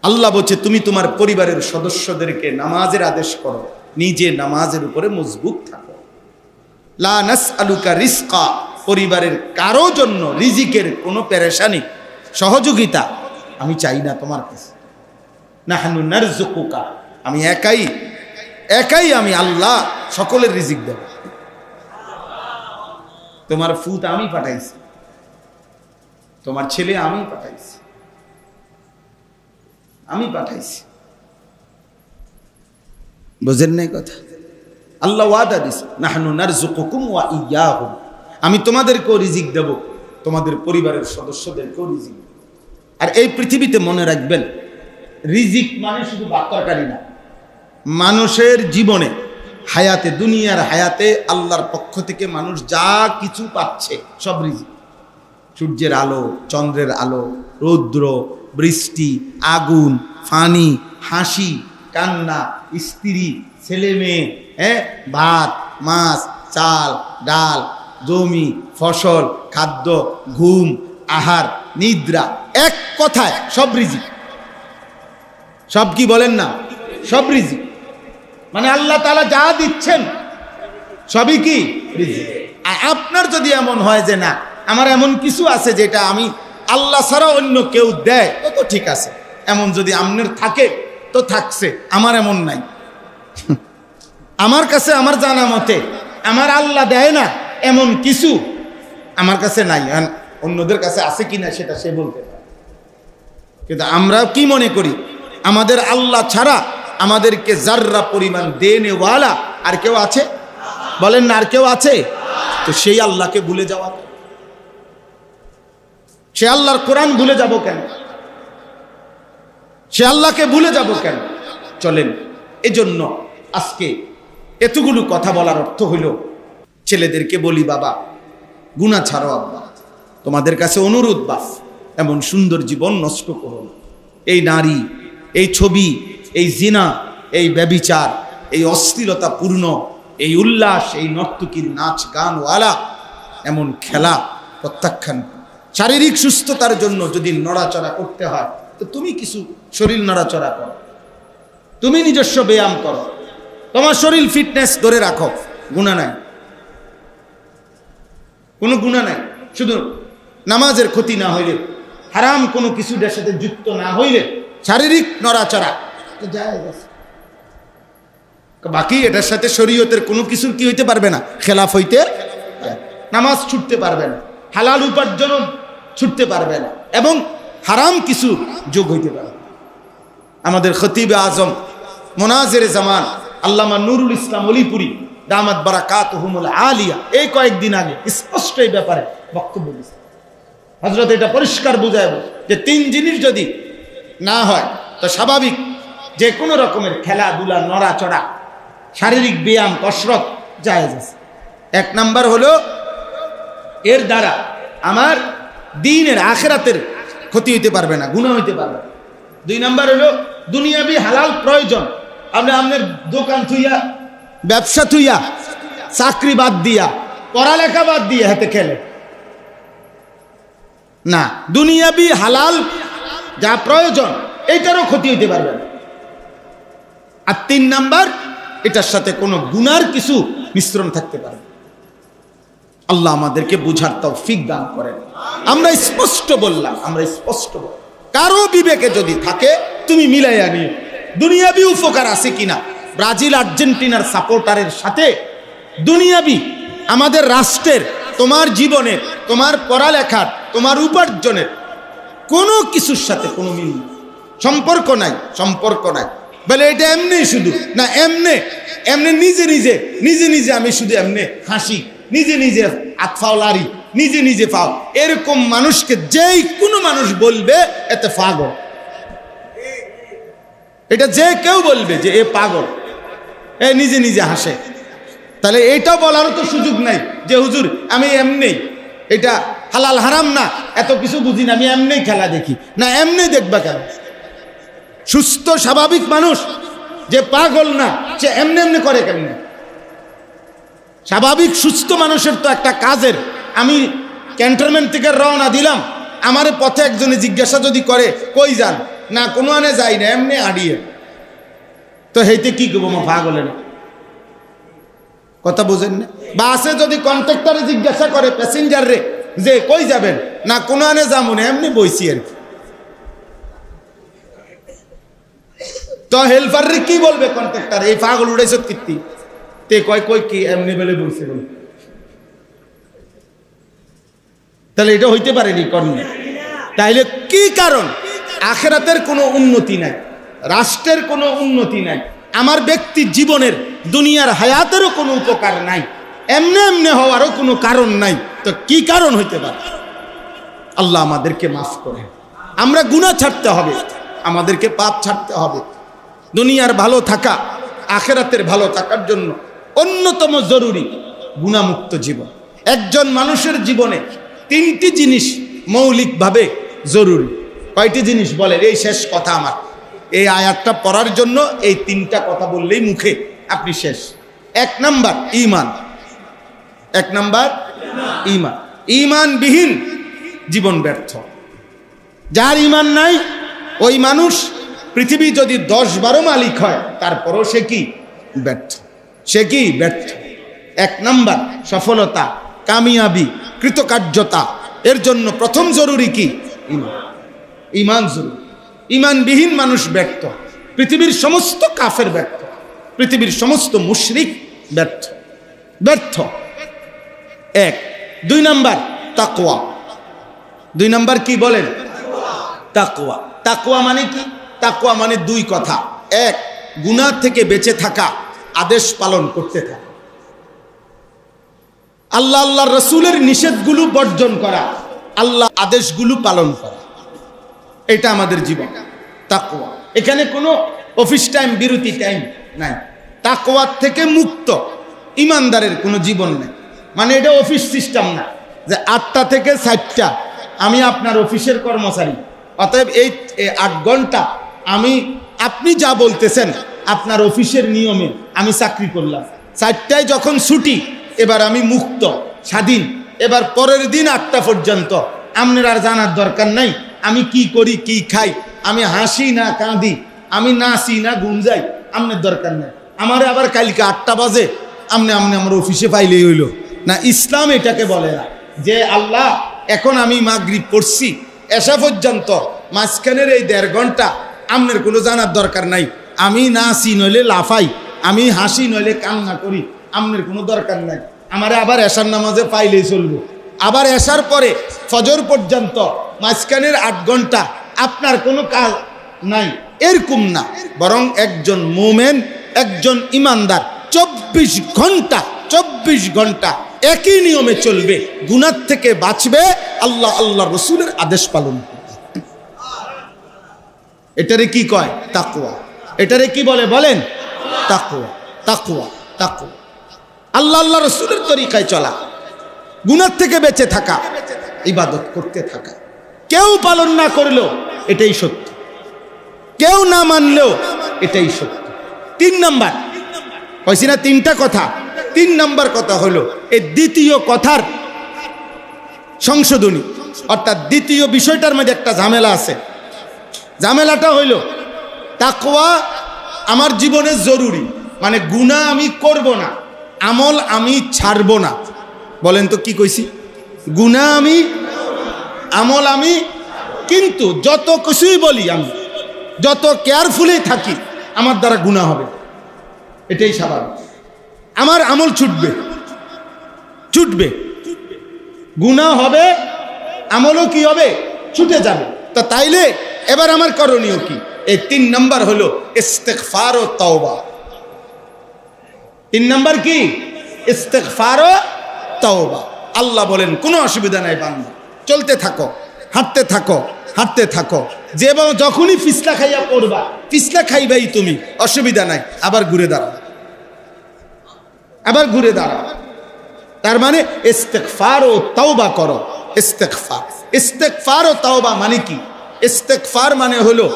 S1: আল্লাহ বলছে, তুমি তোমার পরিবারের সদস্যদেরকে নামাজের আদেশ করো, নিজে নামাজের উপরে মজবুত থাকো। লা নাসআলুকা রিজকা, পরিবারের কারো জন্য রিজিকের কোনো পেরেশানি, সহযোগিতা আমি চাই না তোমার কাছে। নাহনু নারযুকুকা, আমি একাই আমি আল্লাহ সকলের রিজিক দেব। তোমার ফুত আমি পাঠাইছি, তোমার ছেলে আমি পাঠাইছি, বুঝেন নাই কথা? আল্লাহ ওয়াদা দিছে, নাহনু নারযুকুকুম ওয়া ইয়্যাহুম, আমি তোমাদেরকেও রিজিক দেব, তোমাদের পরিবারের সদস্যদেরকেও রিজিক। আর এই পৃথিবীতে মনে রাখবেন, রিজিক মানে শুধু ভাত তরকারি না। মানুষের জীবনে, হায়াতে, দুনিয়ার হায়াতে আল্লাহর পক্ষ থেকে মানুষ যা কিছু পাচ্ছে সব রিজিক। সূর্যের আলো, চন্দ্রের আলো, রৌদ্র, বৃষ্টি, আগুন, ফানি, হাসি, কান্না, স্ত্রী, ছেলে মেয়ে, ভাত, মাছ, চাল, ডাল, জমি, ফসল, খাদ্য, ঘুম, আহার, নিদ্রা, এক কথায় সব রিজিক। সব কি বলেন না? সব রিজিক। মানে আল্লাহ তাআলা যা দিচ্ছেন সবই কি রিজিক। আর আপনার যদি এমন হয় যে না, আমার এমন কিছু আছে যেটা আমি আল্লাহ ছাড়া অন্য কেউ দেয়, তো ঠিক আছে, এমন যদি আপনার থাকে তো থাকছে, আমার এমন নাই। আমার কাছে আমার জানা মতে আমার আল্লাহ দেয় না এমন কিছু আমার কাছে নাই। অন্যদের কাছে আছে কিনা সেটা সে বলতে পারে। কিন্তু আমরা কি মনে করি, আমাদের আল্লাহ ছাড়া আমাদেরকে যাররা পরিমাণ দেনেওয়ালা আর কেউ আছে? বলেন না, আর কেউ আছে? তো সেই আল্লাহকে ভুলে যাওয়া, সে আল্লাহর কোরআন ভুলে যাব কেন? সে আল্লাহকে ভুলে যাব কেন? চলেন, এজন্য আজকে এতগুলো কথা বলার অর্থ হইল, ছেলেদেরকে বলি, বাবা গুনাহ ছাড়ো, আব্বা তোমাদের কাছে অনুরোধ, বাস এমন সুন্দর জীবন নষ্ট করো না। এই নারী, এই ছবি, এই জিনা, এই ব্যভিচার, এই অশ্লীলতা পূর্ণ, এই উল্লাস, এই নর্তকীর নাচ গানওয়ালা এমন খেলা প্রত্যাখ্যান। শারীরিক সুস্থতার জন্য যদি নড়াচড়া করতে হয় তো তুমি কিছু শরীর নড়াচড়া করো, তুমি নিজস্ব ব্যায়াম করো, তোমার শরীর ফিটনেস ধরে রাখো, গুনাহ নাই, কোনো গুনাহ নাই। শুধু নামাজের ক্ষতি না হইলে, হারাম কোনো কিছুটার সাথে যুক্ত না হইলে, শারীরিক নড়াচড়া তো যায়, বাকি এটার সাথে শরীয়তের কোনো কিছু কি হইতে পারবে না, খেলাফ হইতে, নামাজ ছুটতে পারবে না, হালাল উপার্জন ছুটতে পারবে না, এবং হারাম কিছু যোগ হইতে পারবে। আমাদের খতিবে আজম মোনাজের জামান আল্লামা নুরুল ইসলাম অলিপুরি দামাত বারাকাতুহুমুল আলিয়া এই কয়েকদিন আগে স্পষ্ট এই ব্যাপারে বক্তব্য দিয়েছেন। হযরত এটা পরিষ্কার বুঝায় যে 3 জিনিস যদি না হয় তো স্বাভাবিক যে কোনো রকমের খেলাধুলা, নড়াচড়া, শারীরিক ব্যায়াম, কসরত জায়েজ আছে। 1 নাম্বার হলো এর দ্বারা আমার দ্বীনের আখিরাতের ক্ষতি হইতে পারবে না, গুনাহ হইতে পারবে না। 2 নাম্বার হলো দুনিয়াবি হালাল প্রয়োজন, আপনি আপনার দোকান থুইয়া, ব্যবসা থুইয়া, চাকরি বাদ দিয়া, পড়ালেখা বাদ দিয়ে হাতে খেলে না, দুনিয়াবি হালাল যা প্রয়োজন এইটারও ক্ষতি হইতে পারবে না। আর 3 নাম্বার এটার সাথে কোনো গুনার কিছু মিশ্রণ থাকতে পারে। আল্লাহ আমাদেরকে বুঝার তৌফিক দান করেন। আমরা স্পষ্ট বললাম, কারো বিবেকে যদি থাকে তুমি মিলাইয়া নিও দুনিয়াবি উপকার আছে কিনা। ব্রাজিল আর্জেন্টিনার সাপোর্টারের সাথে দুনিয়াবি আমাদের রাষ্ট্রের, তোমার জীবনের, তোমার পড়ালেখার, তোমার উপার্জনের কোনো কিছুর সাথে কোনো মিল নেই, সম্পর্ক নাই। বলে এটা এমনি শুধু না, এমনি নিজে নিজে আমি শুধু এমনি হাসি, নিজে আতফাও লারি, নিজে পাও, এরকম মানুষকে যেই কোনো মানুষ বলবে এতে পাগল। এটা যে কেউ বলবে যে এ পাগল, এ নিজে হাসে, তাহলে এটা বলারও তো সুযোগ নাই যে হুজুর আমি এমনি, এটা হালাল হারাম না এত কিছু বুঝি না, আমি এমনি খেলা দেখি না। এমনি দেখবা কেন? সুস্থ স্বাভাবিক মানুষ যে পাগল না, সে এমনি করে কেমনে? স্বাভাবিক সুস্থ মানুষের তো একটা কাজের, আমি ক্যান্টনমেন্ট থেকে রওনা দিলাম, আমার পথে একজনে জিজ্ঞাসা যদি করে কই যান, না কোনো আনে যাই না, এমনি আড়িয়ে, তো হেইতে কি করবো? পাগলে না, কথা বুঝেন না? বাসে যদি কন্ট্রাক্টরে জিজ্ঞাসা করে প্যাসেঞ্জার রে যে কই যাবেন, না কোনো আনে যাবো না, এমনি বইছি আর কি, তো হেল্পার রে কি বলবে কন্ট্রাক্টর? এই পাগল উড়াইছ কীর্তি, তে কই কি এমনি বেলে বলছে বলে, তাহলে এটা হইতে পারেনি কর্মে। তাইলে কি কারণ? আখিরাতের কোনো উন্নতি নাই, রাষ্ট্রের কোনো উন্নতি নাই, আমার ব্যক্তির জীবনের, দুনিয়ার হায়াতেরও কোনো উপকার নাই, এমনি হওয়ারও কোনো কারণ নাই। তো কি কারণ হইতে পারে? আল্লাহ আমাদেরকে মাফ করে। আমরা গুনাহ ছাড়তে হবে, আমাদেরকে পাপ ছাড়তে হবে। দুনিয়ার ভালো থাকা, আখিরাতের ভালো থাকার জন্য অন্যতম জরুরি গুনাহমুক্ত জীবন। একজন মানুষের জীবনে 3টি জিনিস মৌলিকভাবে জরুরি। কয়টি জিনিস বলেন? এই শেষ কথা আমার, এই আয়াতটা পড়ার জন্য এই 3টা কথা বললেই মুখে আপনি শেষ। 1 নাম্বার ঈমান। 1 নাম্বার ঈমান। ঈমানবিহীন জীবন ব্যর্থ। যার ঈমান নাই ওই মানুষ পৃথিবী যদি 10-12 মালিক হয় তারপরও সে কি ব্যর্থ, ব্যর্থ। 1 নাম্বার সফলতা, কামিয়াবি, কৃতকার্যতা, এর জন্য প্রথম জরুরি কি? ঈমান জরুরি। ঈমানবিহীন মানুষ ব্যর্থ। পৃথিবীর সমস্ত কাফের ব্যর্থ, পৃথিবীর সমস্ত মুশরিক ব্যর্থ। 1। 2 নাম্বার তাকওয়া। 2 নাম্বার কি বলেন? তাকওয়া। তাকওয়া মানে কি? তাকওয়া মানে 2 কথা। 1, গুনাহ থেকে বেঁচে থাকা, আদেশ পালন করতে থাকা, আল্লাহর রাসূলের নিষেধগুলো বর্জন করা, আল্লাহ আদেশগুলো পালন করা, এটা আমাদের জীবন তাকওয়া। এখানে কোনো অফিস টাইম, বিরতি টাইম নাই। তাকওয়ার থেকে মুক্ত ইমানদারের কোনো জীবন নেই। মানে এটা অফিস সিস্টেম না যে 8টা থেকে 4টা আমি আপনার অফিসের কর্মচারী, অতএব এই 8 ঘন্টা আপনি যা বলতেছেন আপনার অফিসের নিয়মে আমি চাকরি করলাম। 4টায় যখন ছুটি, এবার আমি মুক্ত, স্বাধীন। এবার পরের দিন 8টা পর্যন্ত আপনার আর জানার দরকার নাই আমি কি করি, কি খাই, আমি হাসি না কাঁদি, আমি নাচি না গুঞ্জাই, আপনার দরকার নাই। আমারে আবার কালকে 8টা বাজে আপনি আমার অফিসে পাইলেই হইল না। ইসলাম এটাকে বলে না যে আল্লাহ এখন আমি মাগরিব পড়ছি, এসা পর্যন্ত মাঝখানের এই 1.5 ঘন্টা আপনার কোনো জানার দরকার নাই। আমি নাচি নইলে লাফাই, আমি হাসি নইলে কান্না করি, আপনার কোনো দরকার নাই। আমারে আবার এশার নামাজে পাইলেই চলবো। আবার এশার পরে ফজর পর্যন্ত মাঝখানের 8 ঘন্টা আপনার কোনো কাজ নাই। এরকম না, বরং একজন মোমেন, একজন ইমানদার 24 ঘন্টা একই নিয়মে চলবে, গুনাহ থেকে বাঁচবে, আল্লাহ রসুলের আদেশ পালন করবে। এটারে কি কয়? তাকওয়া। এটারে কি বলে বলেন? তাকওয়া। তাকওয়া, তাকওয়া। আল্লাহ রসুলের তরিকায় চলা, গুনাহ থেকে বেঁচে থাকা, ইবাদত করতে থাকা। কেউ পালন না করলেও এটাই সত্য, কেউ না মানলেও এটাই সত্য। 3 নাম্বার কইছি না, 3টা কথা। 3 নাম্বার কথা হলো এই দ্বিতীয় কথার সংশোধনী, অর্থাৎ দ্বিতীয় বিষয়টার মধ্যে একটা ঝামেলা আছে। ঝামেলাটা হইল তাকওয়া আমার জীবনে জরুরি, মানে গুনাহ আমি করব না, আমল আমি ছাড়ব না। বলেন তো কি কইছি? গুনাহ আমি, আমল আমি, কিন্তু যত কিছুই বলি আমি, যত কেয়ারফুলি থাকি, আমার দ্বারা গুনাহ হবে, এটাই স্বাভাবিক। আমার আমল ছুটবে, গুনাহ হবে, আমলও কি হবে? ছুটে যাবে। তো তাইলে এবার আমার করণীয় কি? এই 3 নাম্বার হলো ইস্তিগফার ও তওবা। 3 নাম্বার কি? ইস্তিগফার ও তওবা। আল্লাহ বলেন কোনো অসুবিধা নাই বান্দা, চলতে থাকো, হাঁটতে থাকো, যে যখনই পিছলা খাইয়া পড়বা, পিছলা খাইবাই তুমি, অসুবিধা নাই, আবার ঘুরে দাঁড়াও। তার মানে ইস্তিগফার ও তওবা করো। ইস্তিগফার ও তওবা মানে কি? ইস্তিগফার মানে হলো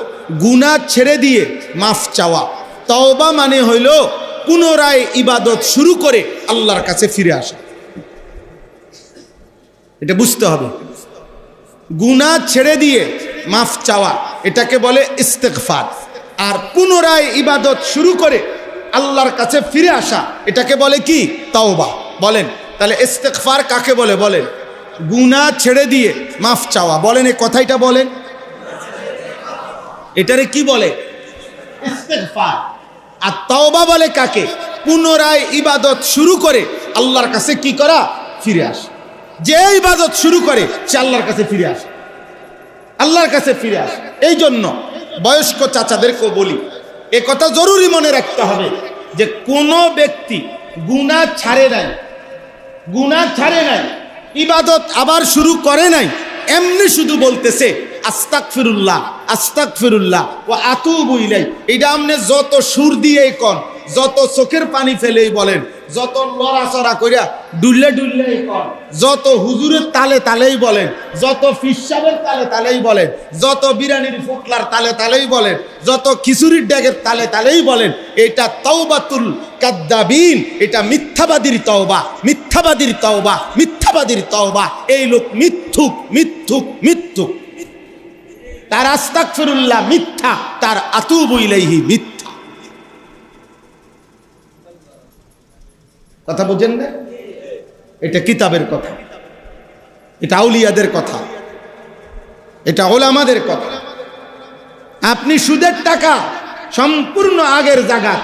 S1: গুনাহ ছেড়ে দিয়ে মাফ চাওয়া। তওবা মানে হইল পুনরায় ইবাদত শুরু করে আল্লাহর কাছে ফিরে আসা। এটা বুঝতে হবে। গুনাহ ছেড়ে দিয়ে মাফ চাওয়া, এটাকে বলে ইস্তিগফার। আর পুনরায় ইবাদত শুরু করে আল্লাহর কাছে ফিরে আসা, এটাকে বলে কি? তওবা। বলেন তাহলে ইস্তিগফার কাকে বলে? বলেন গুনাহ ছেড়ে দিয়ে মাফ চাওয়া। বলেন এই কথাইটা বলেন, এটারে কি বলে? ইস্তিগফার। আর তওবা বলে কাকে? পুনরায় ইবাদত শুরু করে আল্লাহর কাছে কি করা? ফিরে আসা। যে ইবাদত শুরু করে সে আল্লাহর কাছে ফিরে আসে, এই জন্য বয়স্ক চাচাদেরকেও বলি, এ কথা জরুরি মনে রাখতে হবে যে কোনো ব্যক্তি গুনাহ ছাড়ে নাই, ইবাদত আবার শুরু করে নাই, এমনি শুধু বলতেছে আস্তাগফিরুল্লাহ ওয়া আতুবু ইলাই, এটা আপনি যত সুর দিয়েই কন, যত চোখের পানি ফেলেই বলেন, যত লড়াচড়া কইরা ডুললে কন, যত হুজুরের তালেই বলেন, যত ফিসাবের তালেই বলেন, যত বিরানির ফুটলার তালেই বলেন, যত খিচুড়ির ড্যাগের তালেই বলেন, এটা তাওবাতুল কাদ্দাবিন, এটা মিথ্যাবাদীর তওবা। এই লোক মিথ্যুক। তার আস্তাগফিরুল্লাহ মিথ্যা, তার আতুবু ইলাইহি মিথ্যা। কথা বুঝেন না? এটা কিতাবের কথা, এটা আউলিয়াদের কথা, এটা ওলামাদের কথা। আপনি সুদের টাকা সম্পূর্ণ আগের জায়গা,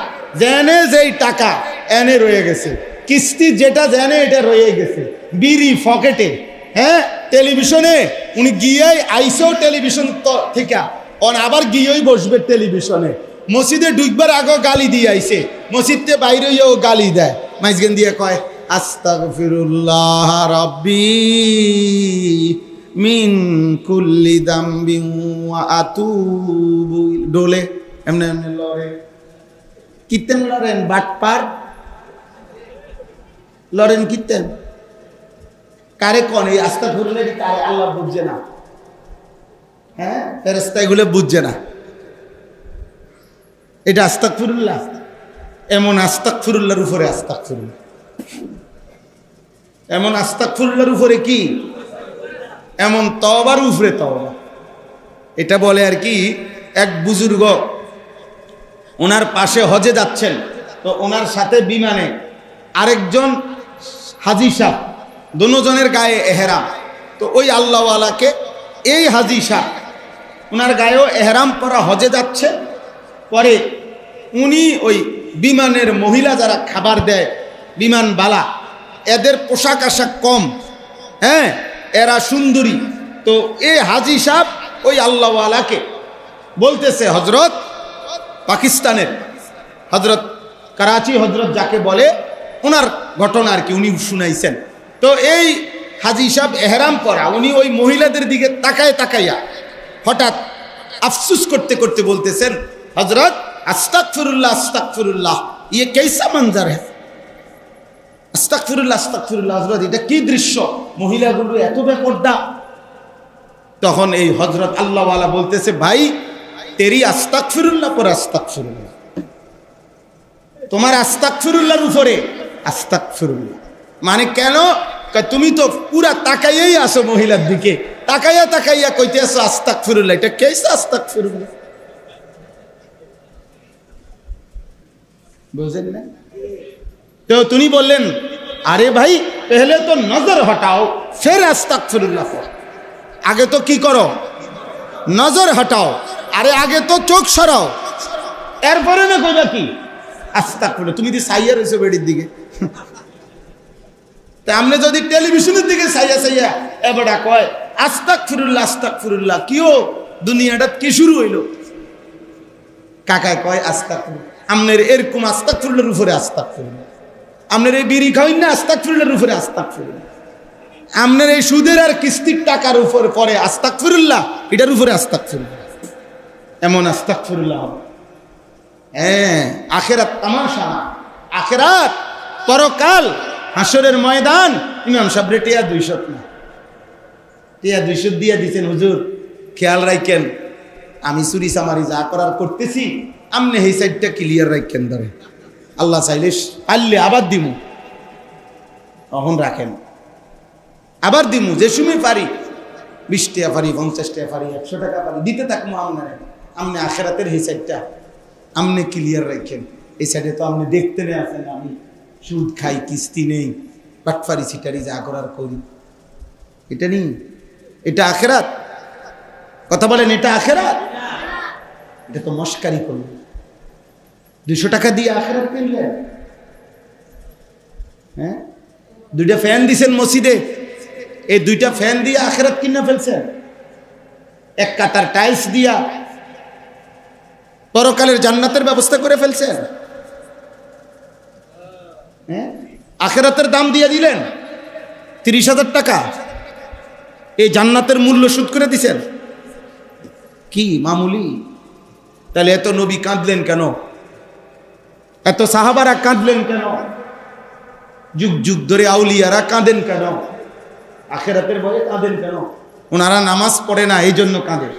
S1: জেনে যেই টাকা এনে রয়ে গেছে, কিস্তি যেটা জেনে এটা রয়ে গেছে, বিড়ি পকেটে, হ্যাঁ, টেলিভিশনে উনি গিয়েই আইসেও টেলিভিশন থেকে আবার গিয়েই বসবে টেলিভিশনে, মসজিদে ঢুকবার আগে গালি দিয়ে আইছে, মসজিদে বাইরে ও গালি দেয়, মাইজগেন দিয়ে কয় আস্তাগফিরুল্লাহ রাব্বি মিন কুল্লি দামবিন ওয়া আতুবু, ডোলে এমনি লড়ে, কিতেন লড়েন, বাটপার লড়েন, কিতেন কারে কন? এই আস্তাগফিরুল্লাহ কারে? আল্লাহ বুঝছে না, হ্যাঁ, ফেরেশতা এগুলো বুঝছে না। এটা আস্তাগফিরুল্লাহ, এমন আস্তাগফিরুল্লাহর উপরে আস্তাগফিরুল্লাহ, এমন আস্তাগফিরুল্লাহর উপরে কি? এমন তওবার উপরে তওবা। এটা বলে আর কি, এক বুজুর্গ ওনার পাশে হজে যাচ্ছেন, তো ওনার সাথে বিমানে আরেকজন হাজি সাহেব, দুজনের গায়ে এহরাম। তো ওই আল্লাহওয়ালাকে এই হাজি সাহেব, ওনার গায়েও এহরাম পরা, হজে যাচ্ছে। পরে উনি ওই বিমানের মহিলা যারা খাবার দেয়, বিমানবালা, এদের পোশাক আশাক কম, হ্যাঁ, এরা সুন্দরী। তো এই হাজি সাহেব ওই আল্লাহওয়ালাকে বলতেছে, হজরত পাকিস্তানের হজরত করাচি হজরত যাকে বলে, ওনার ঘটনা আর কি উনি শুনাইছেন। তো এই হাজি সাহেব এহরাম পরা, উনি ওই মহিলাদের দিকে তাকায় তাকাইয়া হঠাৎ আফসুস করতে করতে বলতেছেন, হজরত আস্তাগফিরুল্লাহ আস্তাগফিরুল্লাহ, ইয়ে কেসা মঞ্জার হ্যাঁ, আস্তাগফিরুল্লাহ আস্তাগফিরুল্লাহ, হযরত এটা কি দৃশ্য, মহিলাগুলো এত বেপরদা। তখন এই হযরত আল্লাহওয়ালা বলতেছে, ভাই তেরি আস্তাগফিরুল্লাহ পর আস্তাগফিরুল্লাহ, তোমার আস্তাগফিরুল্লাহর উপরে আস্তাগফিরুল্লাহ। মানে কেন? তুমি তো পুরা তাকাইয়াই আসো মহিলার দিকে, তাকাইয়া তাকাইয়া কইতে আসো আস্তাগফিরুল্লাহ, এটা কেসা আস্তাগফিরুল্লাহ, বুঝেন না? তো তিনি বললেন, আরে ভাই পহলে তো নজর হটাও ফের আস্তাগফিরুল্লাহ পড়ো। আগে তো কি করো? নজর হটাও, আরে আগে তো চোখ সরাও, এরপরে না কইবা কি আস্তাগফিরুল্লাহ। তুমি দি সাইয়া রইছো বেড়ির দিকে, তা আমনে যদি টেলিভিশনের দিকে সাইয়া সাইয়া এবারে কয় আস্তাগফিরুল্লাহ আস্তাগফিরুল্লাহ, কিও দুনিয়াটা কি শুরু হইল? কাকায় কয় আস্তাগফিরুল্লাহ, আমনের এরকম আস্তাগফিরুল্লাহর উপরে আস্তাগফিরুল্লাহ, আমনের এই বিড়ি খাওয়াই না আস্তাগফিরুল্লাহর উপরে আস্তাগফিরুল্লাহ, আমনের এই সুদের আর কিস্তির টাকার উপরে পরে আস্তাগফিরুল্লাহ, এটার উপরে আস্তাগফিরুল্লাহ, এমন আস্তাগফিরুল্লাহ হবে। হ্যাঁ, আখেরাত তামাশা না, আখেরাত পরকাল হাসরের ময়দান। ইমাম সাহেব রে টিয়া 200 না, টিয়া 200 দিয়া দিচ্ছেন, হুজুর খেয়াল রাখেন আমি চুরি চামারি যা করার করতেছি, আমনে এই সাইডটা ক্লিয়ার রাখেন, ধরে আল্লাহ চাইলে পারলে আবার দিমু, তখন রাখেন, আবার দিমু যে সময় পারি, 20 টাকা পারি, 50 টাকা পারি, 100 টাকা পারি, দিতে থাকবো আপনার। আমনে আখেরাতের এই সাইডটা আমনে ক্লিয়ার রাখেন, এই সাইডে তো আপনি দেখতে নেই আছেন আমি সুদ খাই, কিস্তি নেই, বাটফারি ছিটারি যা করার করি, এটা নেই, এটা আখেরাত? কথা বলেন, এটা আখেরাত? এটা তো মস্কারি করল। 200 টাকা দিয়ে আখেরাত কিনলেন? হ্যাঁ, 2টা ফ্যান দিছেন মসজিদে, এই 2টা ফ্যান দিয়ে আখেরাত কিনে ফেলছেন। 1 কাতার টাইলস দিয়া পরকালের জান্নাতের ব্যবস্থা করে ফেলছেন। হ্যাঁ, আখেরাতের দাম দিয়ে দিলেন 30,000 টাকা, এই জান্নাতের মূল্য শোধ করে দিছেন। কি মামুলি? তাহলে এত নবী কাঁদলেন কেন? এত সাহাবারা কাঁদলেন কেন? যুগ যুগ ধরে আউলিয়ারা কাঁদেন কেন? আখেরাতের ভয়ে কাঁদেন কেন? ওনারা নামাজ পড়ে না, এই জন্য কাঁদে।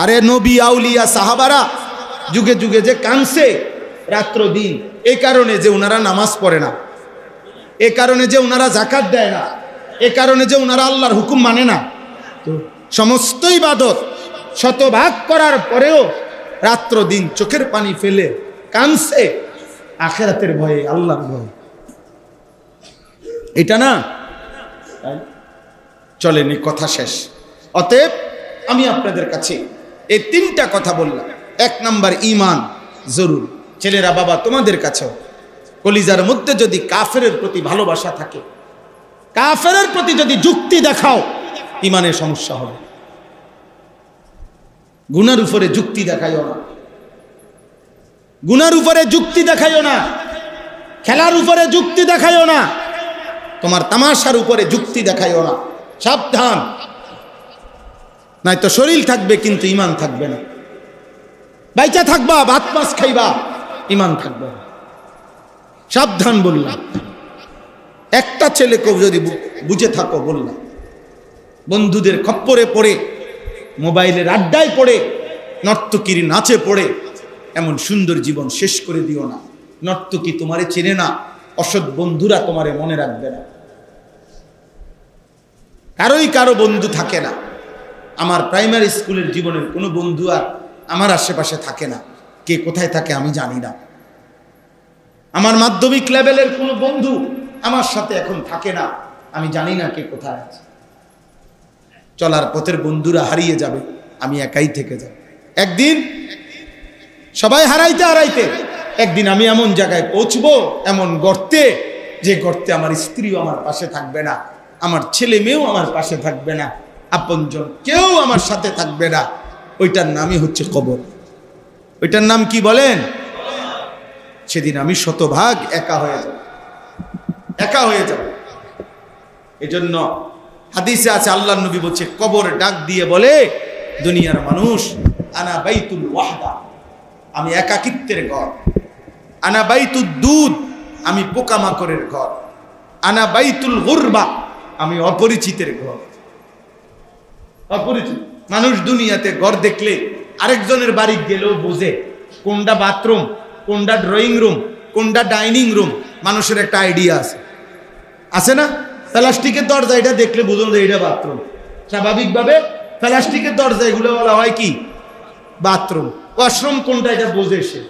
S1: আরে নবী আউলিয়া সাহাবারা যুগে যুগে যে কাঁদছে রাত্র দিন, এই কারণে যে ওনারা নামাজ পড়ে না, এ কারণে যে ওনারা যাকাত দেয় না, এ কারণে যে ওনারা আল্লাহর হুকুম মানে না। তো সমস্ত ইবাদত শতভাগ করার পরেও রাত্র দিন চোখের পানি ফেলে কাঁদছে আখেরাতের ভয়ে, আল্লাহর ভয়ে। এটা না চলেন, কথা শেষ। অতএব আমি আপনাদের কাছে এই 3টা কথা বললাম। 1 নাম্বার ঈমান জরুরি। ছেলেরা বাবা, তোমাদের কাছেও কলিজার মধ্যে যদি কাফেরের প্রতি ভালোবাসা থাকে, কাফেরের প্রতি যদি যুক্তি দেখাও, ঈমানের সমস্যা হবে। গুনার উপরে যুক্তি দেখাইও না, গুনার উপরে যুক্তি দেখাইও না, খেলার উপরে যুক্তি দেখাইও না, তোমার তামাশার উপরে যুক্তি দেখাইও না। সাবধান, নাই তো শরীর থাকবে কিন্তু ঈমান থাকবে না। বাইচা থাকবা, ভাত মাছ খাইবা, ঈমান থাকবে না। সাবধান বললাম। একটা ছেলেকেও যদি বুঝে থাকো বললাম, বন্ধুদের খপ্পরে পড়ে, মোবাইলের আড্ডায় পড়ে, নর্তকীর নাচে পড়ে এমন সুন্দর জীবন শেষ করে দিও না। নর্তকী তোমারে চেনে না, অসৎ বন্ধুরা তোমারে মনে রাখবে না, কারোই কারো বন্ধু থাকে না। আমার প্রাইমারি স্কুলের জীবনের কোনো বন্ধু আর আমার আশেপাশে থাকে না, কে কোথায় থাকে আমি জানি না। আমার মাধ্যমিক লেভেলের কোনো বন্ধু আমার সাথে এখন থাকে না, আমি জানি না কে কোথায় আছে। চলার পথের বন্ধুরা হারিয়ে যাবে, আমি একাই থেকে যাব। একদিন সবাই হারাইতে হারাইতে একদিন আমি এমন জায়গায় পৌঁছবো, এমন গর্তে, যে গর্তে আমার স্ত্রীও আমার পাশে থাকবে না, আমার ছেলে মেয়েও আমার পাশে থাকবে না, আপনজন কেউ আমার সাথে থাকবে না। ওইটার নামই হচ্ছে কবর। ওইটার নাম কি বলেন? সেদিন আমি শতভাগ একা হয়ে যাব, একা হয়ে যাব। এজন্য হাদিসে আছে, আল্লাহর নবী বলছে, কবর ডাক দিয়ে বলে, দুনিয়ার মানুষ, আনা বাইতুল ওয়াহদা, আমি একাকিত্বের ঘর। আনা বাইতুদ দুদ, আমি পোকামাকড়ের ঘর। আনা বাইতুল গুরবা, আমি অপরিচিতের ঘর। অপরিচিত মানুষ দুনিয়াতে ঘর দেখলে আরেকজনের বাড়ি গেলেও বোঝে কোনটা বাথরুম, কোনটা ড্রয়িং রুম, কোনটা ডাইনিং রুম। মানুষের একটা আইডিয়া আছে, আছে না? প্লাস্টিকের দরজা, এটা দেখলে বুঝুন যে এটা বাথরুম। স্বাভাবিকভাবে প্লাস্টিকের দরজা এগুলো বলা হয় কি? বাথরুম। ওয়াশরুম কোনটা, এটা বোঝে সে।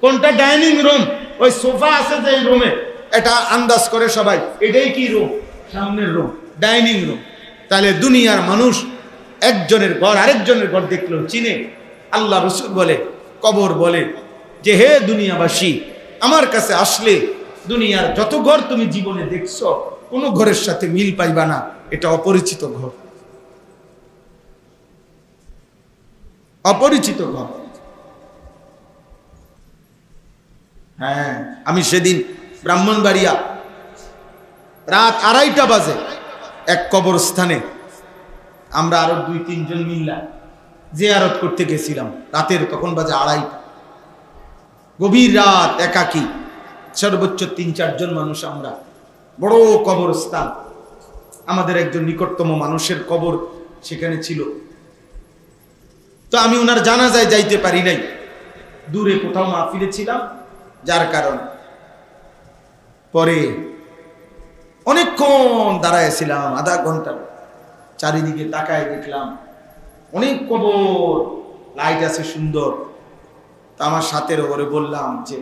S1: কোনটা ডাইনিং রুম, ওই সোফা আছে যে রুমে, এটা আন্দাজ করে সবাই, এটাই কি রুম? সামনের রুম, ডাইনিং রুম। তাহলে দুনিয়ার মানুষ একজনের ঘর আরেকজনের ঘর দেখলেও চিনে। আল্লাহ রসুল বলে, কবর বলে যে, হে দুনিয়াবাসী, আমার কাছে আসলে দুনিয়ার যত ঘর তুমি জীবনে দেখছো, কোনো ঘরের সাথে মিল পাইবা না, এটা অপরিচিত ঘর, অপরিচিত ঘর। হ্যাঁ, আমি সেদিন ব্রাহ্মণবাড়িয়া রাত 2:30 বাজে এক কবরস্থানে আমরা আরো 2-3 জন মিল্লা জিয়ারত করতে গেছিলাম। রাতের তখন বাজে 2:30, গভীর রাত, একাকী, সর্বোচ্চ 3-4 জন মানুষ আমরা। বড় কবরস্থান, আমাদের একজন নিকটতম মানুষের কবর সেখানে ছিল। তো আমি ওনার জানাজায় যাইতে পারি নাই, দূরে কোথাও মাহফিলে ছিলাম, যার কারণ পরে অনেকক্ষণ দাঁড়াইছিলাম, আধা ঘন্টা। চারিদিকে তাকায় দেখলাম অনেক কবর, লাইট আছে সুন্দর। তা আমার সাথের ওপরে বললাম যে,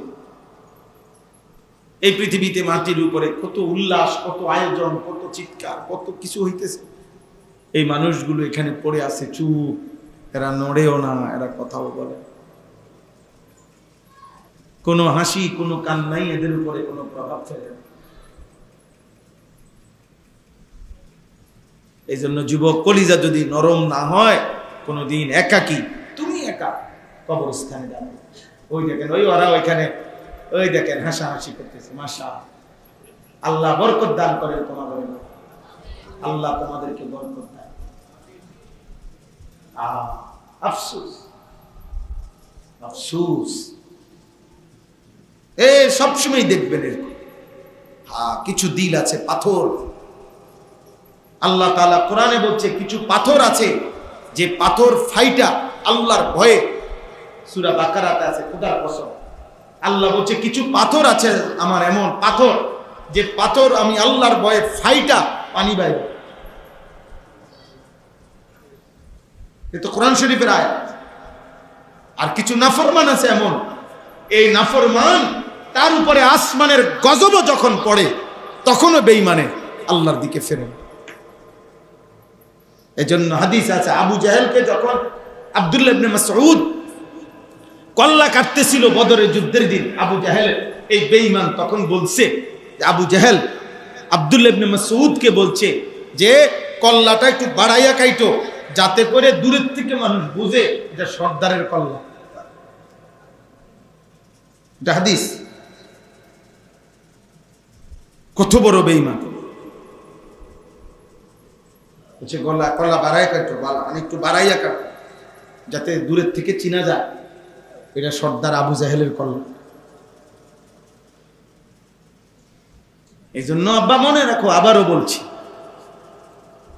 S1: এই পৃথিবীতে মাটির উপরে কত উল্লাস, কত আয়োজন, কত চিৎকার, কত কিছু হইতেছে, এই মানুষগুলো এখানে পড়ে আছে চুপ, এরা নড়েও না, এরা কথাও বলে, কোনো হাসি, কোনো কান্নাই এদের উপরে কোনো প্রভাব ফেলে না। এই জন্য যুবক কলিজা যদি নরম না হয়, কোনোদিন একাকী, তুমি একা কবরস্থানে যাবে। ওই দেখেন, ওই ওরা ওইখানে, ওই দেখেন হাসাহাসি করতেছে। মাশা আল্লাহ বরকত দান করেন তোমাদের, আল্লাহ তোমাদেরকে বরকত দেন। আফসোস, আফসোস। সবসময় দেখবেন এরকম, কিছু দিল আছে পাথর। আল্লাহ তাআলা কোরআনে বলছে, কিছু পাথর আছে যে পাথর ফাইটা আল্লাহর ভয়ে, সূরা বাকারাতে আছে, খোদার কসম। আল্লাহ বলছে, কিছু পাথর আছে আমার, এমন পাথর যে পাথর আমি আল্লাহর ভয়ে ফাইটা পানি বাইর। এ তো কোরআন শরীফের আয়াত। আর কিছু নাফরমান আছে এমন, এই নাফরমান তার উপরে আসমানের গজব যখন পড়ে, তখনও বেঈমানে আল্লাহর দিকে ফেরে। এজন্য হাদিস আছে, আবু জাহেলকে যখন আব্দুল্লাহ ইবনে মাসউদ কল্লা কাটতেছিল বদরের যুদ্ধের দিন, আবু জাহেল এই বেঈমান তখন বলছে, আবু জাহেল আব্দুল্লাহ ইবনে মাসউদকে বলছে যে, কল্লাটা একটু বাড়াইয়া কাইটো, যাতে করে দূরের থেকে মানুষ বুঝে এটা সর্দারের কল্লা। এটা হাদিস। কত বড় বেঈমান! বলছে কল্লা বাড়াইয়া কাটো, একটু বাড়াইয়া কাটো, যাতে দূরের থেকে চিনা যায় এটা সর্দার আবু জাহেলের কল্লা। এই জন্য আব্বা মনে রাখো, আবারও বলছি,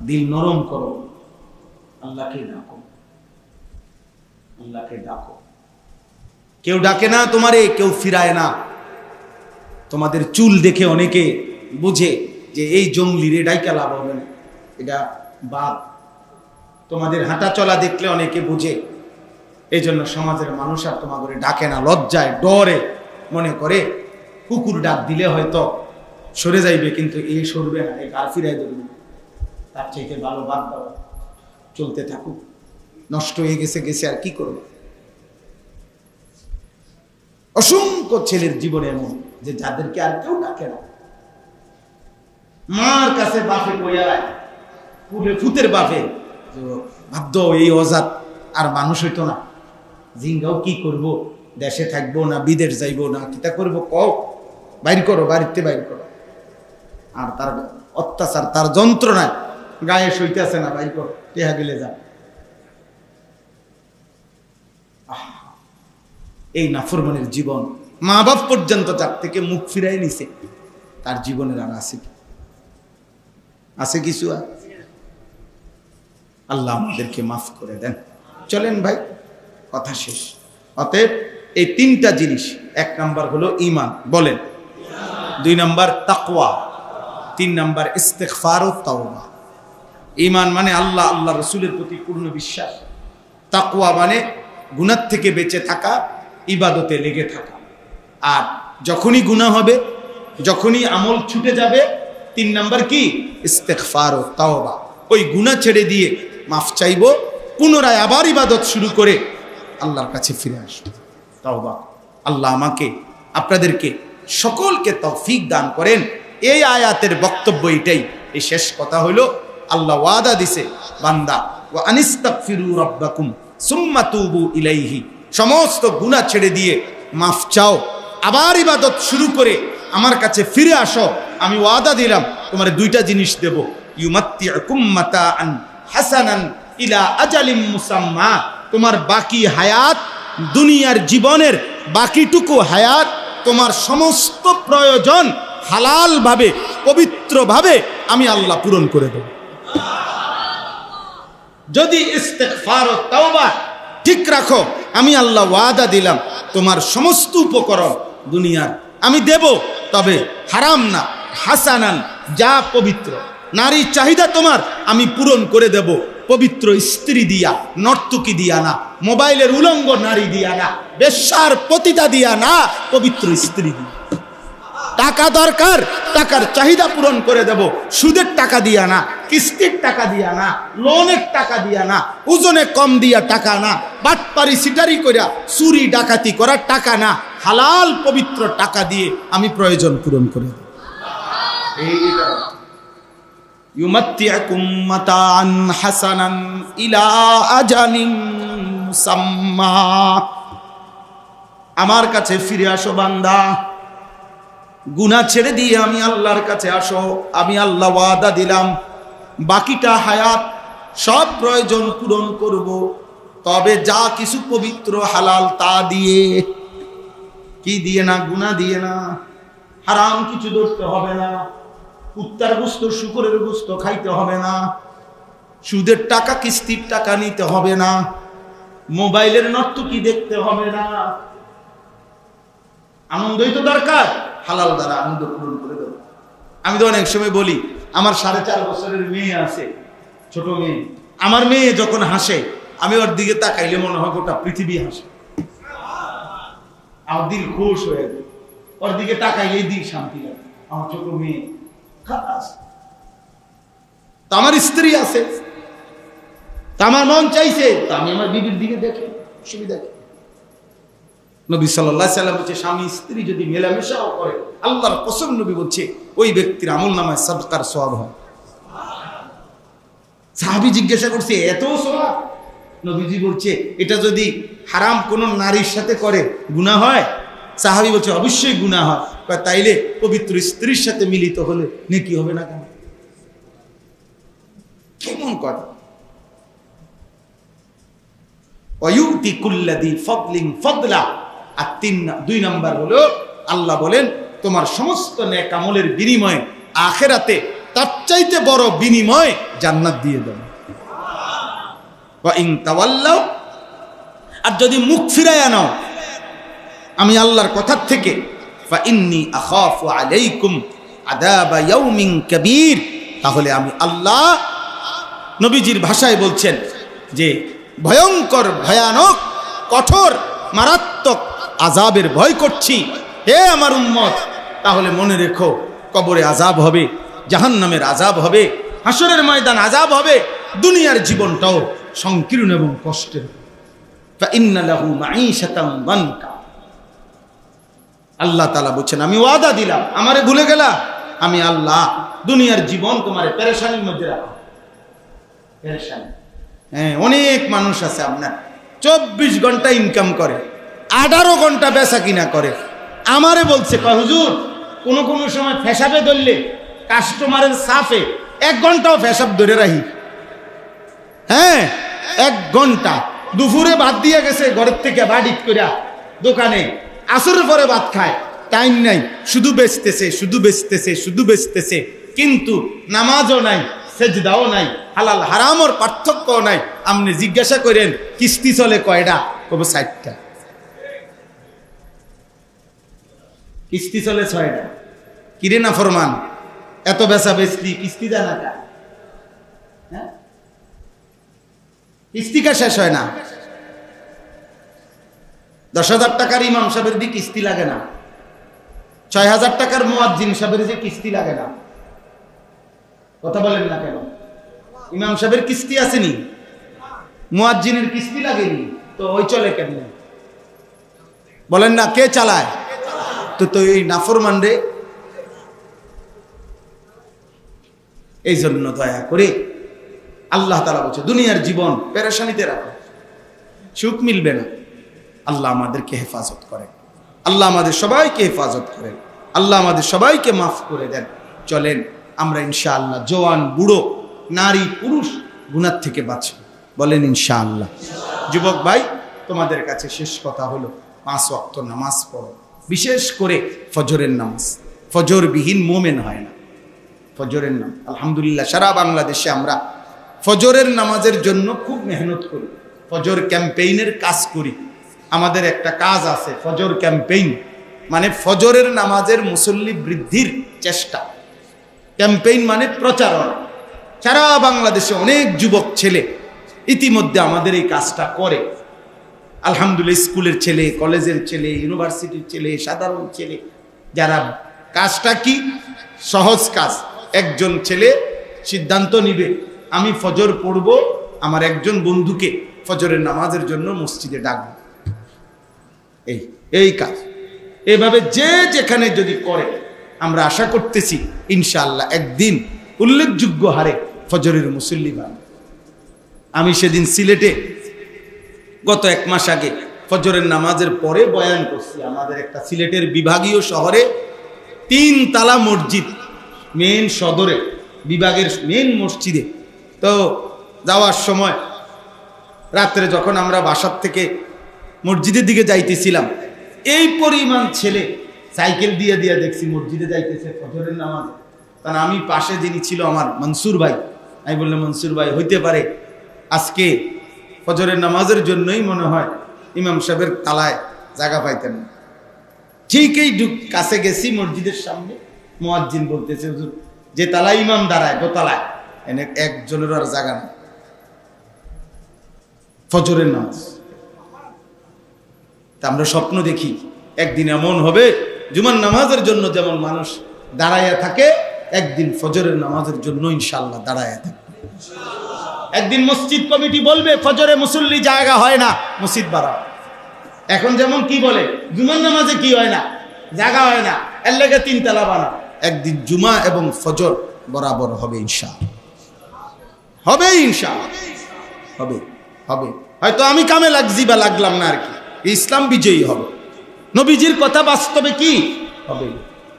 S1: দিল নরম করো, আল্লাহকে ডাকো, আল্লাহকে ডাকো। কেউ ডাকে না তোমারে, কেউ ফিরায় না। তোমাদের চুল দেখে অনেকে বুঝে যে এই জঙ্গলি রে, ডাইকা লাভ হবে না, এটা বাদ। তোমাদের হাঁটা চলা দেখলে অনেকে বুঝে। এই জন্য সমাজের মানুষ আর তোমাকে ডাকে না, লজ্জায় ডরে, মনে করে কুকুর ডাক দিলে হয়তো সরে যাইবে, কিন্তু এই সরবে না, এই আর ফিরাই দেবে। তার চাইতে ভালো বাদ দাও, চলতে থাকুক, নষ্ট হয়ে গেছে গেছে, আর কি করবে। অসংখ্য ছেলের জীবনে এমন যে যাদেরকে আর কেউ ডাকে না, মার কাছে বাপে কইয়া ফুলের ফুতের বাপে বাধ্য, এই অজাত আর মানুষ হইতো না, জিঙ্গাও কি করব, দেশে থাকবো না বিদেশ যাইবো না কিতা করবো, কও বাইর করো, বাড়িতে বাইর করো। আর তার অত্যাচার, তার যন্ত্রণায় গায়ে সইতেছে না, বাইর করো, টেহা গেলে যা। এই নাফরমানের জীবন, মা বাপ পর্যন্ত যার থেকে মুখ ফিরাই নিছে, তার জীবনের আর আছে কি? আছে কিছু? আল্লাহ আমাদেরকে মাফ করে দেন। চলেন ভাই, কথা শেষ। অতএব এই তিনটা জিনিস, 1 নাম্বার হলো ঈমান, বলেন। 2 নাম্বার তাকওয়া, 3 নাম্বার ইস্তিগফার ও তাওবা। ঈমান মানে আল্লাহ, আল্লাহ রাসূলের প্রতি পূর্ণ বিশ্বাস। তাকওয়া মানে গুনাহ থেকে বেঁচে থাকা, ইবাদতে লেগে থাকা। আর যখনই গুনাহ হবে, যখনই আমল ছুটে যাবে, 3 নাম্বার কি? ইস্তিগফার ও তাওবা। ওই গুনাহ ছেড়ে দিয়ে মাফ চাইবো, পুনরায় আবার ইবাদত শুরু করে আল্লাহর কাছে ফিরে আসবো। তাওবা। আল্লাহ আমাকে, আপনাদেরকে সকলকে তৌফিক দান করেন। এই আয়াতের বক্তব্য এটাই। এই শেষ কথা হলো, আল্লাহ ওয়াদা দিছে, বান্দা ওয়া আনিস্তাগফিরু রাব্বাকুম সুম্মা তুবু ইলাইহি, সমস্ত গুনাহ ছেড়ে দিয়ে মাফ চাও, আবার ইবাদত শুরু করে আমার কাছে ফিরে আসো। আমি ওয়াদা দিলাম তোমার 2টা জিনিস দেব। ইউমাত্তিউকুম মাতাআন হাসানান ইলা আজালিম মুসাম্মা, তোমার বাকি হায়াত, দুনিয়ার জীবনের বাকিটুকু হায়াত, তোমার সমস্ত প্রয়োজন হালালভাবে, পবিত্রভাবে আমি আল্লাহ পূরণ করে দেব। যদি ইস্তিগফার ও তাওবা ঠিক রাখো, আমি আল্লাহ ওয়াদা দিলাম তোমার সমস্ত উপকরণ দুনিয়ার আমি দেব, তবে হারাম না, হাসানান, যা পবিত্র। নারী চাহিদা তোমার আমি পূরণ করে দেব, পবিত্র স্ত্রী দিয়া, নর্তকী দিয়া না, মোবাইলের উলঙ্গ নারী দিয়া না, বেশ্যার পতিতা দিয়া না, পবিত্র স্ত্রী দিয়া। টাকা দরকার, টাকার চাহিদা পূরণ করে দেব, সুদের টাকা দিয়া না, কিস্তির টাকা দিয়া না, লোনের টাকা দিয়া না, ওজনে কম দিয়া টাকা না, বাটপারি সিটারি কইরা চুরি ডাকাতি করার টাকা না, হালাল পবিত্র টাকা দিয়ে আমি প্রয়োজন পূরণ করে দেব। ইউমাত্তিউকুম মাতাআন হাসানান ইলা আজালিম মুসাম্মা, আমার কাছে ফিরে আসো বান্দা, গুনাহ ছেড়ে দিয়ে আমি আল্লাহর কাছে আসো। আমি আল্লাহ ওয়াদা দিলাম বাকিটা হায়াত সব প্রয়োজন পূরণ করব, তবে যা কিছু পবিত্র হালাল তা দিয়ে। কি দিয়ে না? গুনাহ দিয়ে না। হারাম কিছু ধরতে হবে না, কুত্তার গোশত, শুকরের গোশত খাইতে হবে না, সুদের টাকা, কিস্তির টাকা নিতে হবে না, মোবাইলের নর্তকী দেখতে হবে না। আনন্দই তো দরকার, হালাল দ্বারা আনন্দ পূরণ করে দেবো। আমি তো অনেক সময় বলি, আমার 4.5 বছরের মেয়ে আছে, ছোট মেয়ে। আমার মেয়ে যখন হাসে, আমি ওর দিকে তাকাইলে মনে হয় গোটা পৃথিবী হাসে, আমার দিল খুশ হয়ে যায়। ওর দিকে তাকাইলেই দিল শান্তি লাগে। আমার ছোট মেয়ে, তা আমার স্ত্রী আছে, তা আমার মন চাইছে, তা আমি আমার বিবির দিকে দেখে সুবিধা। নবী সাল্লাল্লাহু আলাইহি ওয়াসাল্লাম বলছে, স্বামী স্ত্রী যদি মেলামেশাও করে, আল্লাহর কসম নবী বলছে ওই ব্যক্তির আমলনামায় সাদকার সওয়াব হয়। সাহাবী জিজ্ঞাসা করছে, এত সওয়াব? নবীজি বলছে, এটা যদি হারাম কোন নারীর সাথে করে গুনাহ হয়? সাহাবী বলছে, অবশ্যই গুনাহ হয়। তাইলে পবিত্র স্ত্রীর সাথে মিলিত হলে নেকি হবে না কেন? কেমন কথা! ওয়ায়ুতি কুল্লাযী ফাদলিন ফাদলা। আর 2 নাম্বার হলো, আল্লাহ বলেন তোমার সমস্ত নেক আমলের বিনিময়ে আখিরাতে তার চাইতে বড় বিনিময় জান্নাত দিয়ে দেব। ওয়া ইন তাওয়াল্লাউ, আর যদি মুখ ফিরায়া নাও আমি আল্লাহর কথা থেকে, ফা ইন্নী আখাফু আলাইকুম আযাবা ইয়াউমিন কাবীর, তাহলে আমি আল্লাহ নবীজির ভাষায় বলছেন যে ভয়ঙ্কর, ভয়ানক, কঠোর, মারাত্মক আযাবের ভয় করছি। হে আমার উম্মত, তাহলে মনে রেখো, কবরে আযাব হবে, জাহান্নামের আযাব হবে, হাসরের ময়দান আযাব হবে, দুনিয়ার জীবনটাও সংকীর্ণ এবং কষ্টের। ফা ইন্না লাহু মাঈশাতান দানকা। আল্লাহ তাআলা বলেন, আমি ওয়াদা দিলাম, আমারে ভুলে গেলা, আমি আল্লাহ দুনিয়ার জীবন তোমারে পেরেশানির মধ্যে রাখো। পেরেশানি, হ্যাঁ, অনেক মানুষ আছে আপনার 24 ঘন্টা ইনকাম করে, 18 ঘন্টা বেচা কিনা করে। আমারে বলছে কয় হুজুর কোন কোন সময় ফেসাবে ধরলে কাস্টমারের সাফে 1 ঘন্টাও ফেসাব ধরে রাখি। হ্যাঁ 1 ঘন্টা দুপুরে ভাত দিয়ে গেছে ঘরের থেকে বাড়িত কইরা দোকানে, আসরের পরে ভাত খায়, টাইম নাই, শুধু বেচতেছে শুধু বেচতেছে শুধু বেচতেছে, কিন্তু নামাজও নাই, সেজদাও নাই, হালাল হারামর পার্থক্যও নাই। আপনি জিজ্ঞাসা করেন কিস্তি চলে কয়টা, কবে 60টা। কিস্তি চলে 6টা। কিরে না ফরমান, এত বেচা বেচলি কিস্তি দেয় না কা? হ্যাঁ কিস্তি কা শেষ হয় না? 10,000 টাকার ইমাম সাহেবের দিয়ে কিস্তি লাগে না, 6,000 টাকার মুয়াজ্জিন সাহেবের যে কিস্তি লাগে না। কথা বলেন না কেন? ইমাম সাহেবের কিস্তি আসেনি, মুয়াজ্জিনের কিস্তি লাগেনি, তো ওই চলে কেমনে বলেন না? কে চালায়? তো এই নাফরমান রে। এই জন্য দয়া করে আল্লাহ তাআলা বলছে দুনিয়ার জীবন পেরেশানিতে রাখো, সুখ মিলবে না। আল্লাহ আমাদেরকে হেফাজত করেন, আল্লাহ আমাদের সবাইকে হেফাজত করেন, আল্লাহ আমাদের সবাইকে মাফ করে দেন। চলেন আমরা ইনশাআল্লাহ জওয়ান বুড়ো নারী পুরুষ গুনাহ থেকে বাঁচব, বলেন ইনশাআল্লাহ। যুবক ভাই তোমাদের কাছে শেষ কথা হলো 5 ওয়াক্ত নামাজ পড়ো, বিশেষ করে ফজরের নামাজ। ফজরবিহীন মোমেন হয় না। ফজরের নাম আলহামদুলিল্লাহ সারা বাংলাদেশে আমরা ফজরের নামাজের জন্য খুব মেহনত করি, ফজর ক্যাম্পেইনের কাজ করি। আমাদের একটা কাজ আছে ফজর ক্যাম্পেইন, মানে ফজরের নামাজের মুসল্লি বৃদ্ধির চেষ্টা। ক্যাম্পেইন মানে প্রচারণা। সারা বাংলাদেশে অনেক যুবক ছেলে ইতিমধ্যে আমাদের এই কাজটা করে আলহামদুলিল্লাহ। স্কুলের ছেলে, কলেজের ছেলে, ইউনিভার্সিটির ছেলে, সাধারণ ছেলে, যারা কাজটা কি সহজ কাজ। একজন ছেলে সিদ্ধান্ত নিবে আমি ফজর পড়ব, আমার একজন বন্ধুকে ফজরের নামাজের জন্য মসজিদে ডাকবো। এই কাজ এভাবে যে যেখানে যদি করে, আমরা আশা করতেছি ইনশাআল্লাহ একদিন উল্লেখযোগ্য হারে ফজরের মুসল্লি বাড়বে। আমি সেদিন সিলেটে গত 1 মাস আগে ফজরের নামাজের পরে বয়ান করছি। আমাদের একটা সিলেটের বিভাগীয় শহরে 3 তালা মসজিদ, মেন সদরে বিভাগের মেন মসজিদে। তো যাওয়ার সময় রাত্রে যখন আমরা বাসার থেকে মসজিদের দিকে যাইতেছিলাম, এই পরিমাণ ছেলে সাইকেল দিয়ে দিয়ে দেখছি মসজিদে যাইতেছে ফজরের নামাজ। কারণ আমি পাশে যিনি ছিল আমার মনসুর ভাই, আমি বললাম মনসুর ভাই হইতে পারে আজকে ফজরের নামাজের জন্যই মনে হয় ইমাম সাহেবের তালায় জায়গা পাইতেন না। ঠিক এই কাছে গেছি মসজিদের সামনে, মুয়াজ্জিন বলতেছে হুজুর যে তালায় ইমাম দাঁড়ায় দোতলায়, এনে একজনের আর জায়গা নেই ফজরের নামাজ। তা আমরা স্বপ্ন দেখি একদিন এমন হবে জুমার নামাজের জন্য যেমন মানুষ দাঁড়াইয়া থাকে, একদিন ফজরের নামাজের জন্য ইনশাআল্লাহ দাঁড়াইয়া থাকবে। একদিন মসজিদ কমিটি বলবে ফজরে মুসল্লি জায়গা হয় না, মসজিদ বাড়াও। এখন যেমন কি বলে জুমার নামাজে কি হয় না, জায়গা হয় না, এর লেগে 3 তালা বানাও। একদিন জুমা এবং ফজর বরাবর হবে ইনশাআল্লাহ, হবে ইনশাআল্লাহ, হবে হবে। হয়তো আমি কামে লাগছি বা লাগলাম না আর কি, ইসলাম বিজয়ী হবে। নবীজির কথা বাস্তবে কি হবে।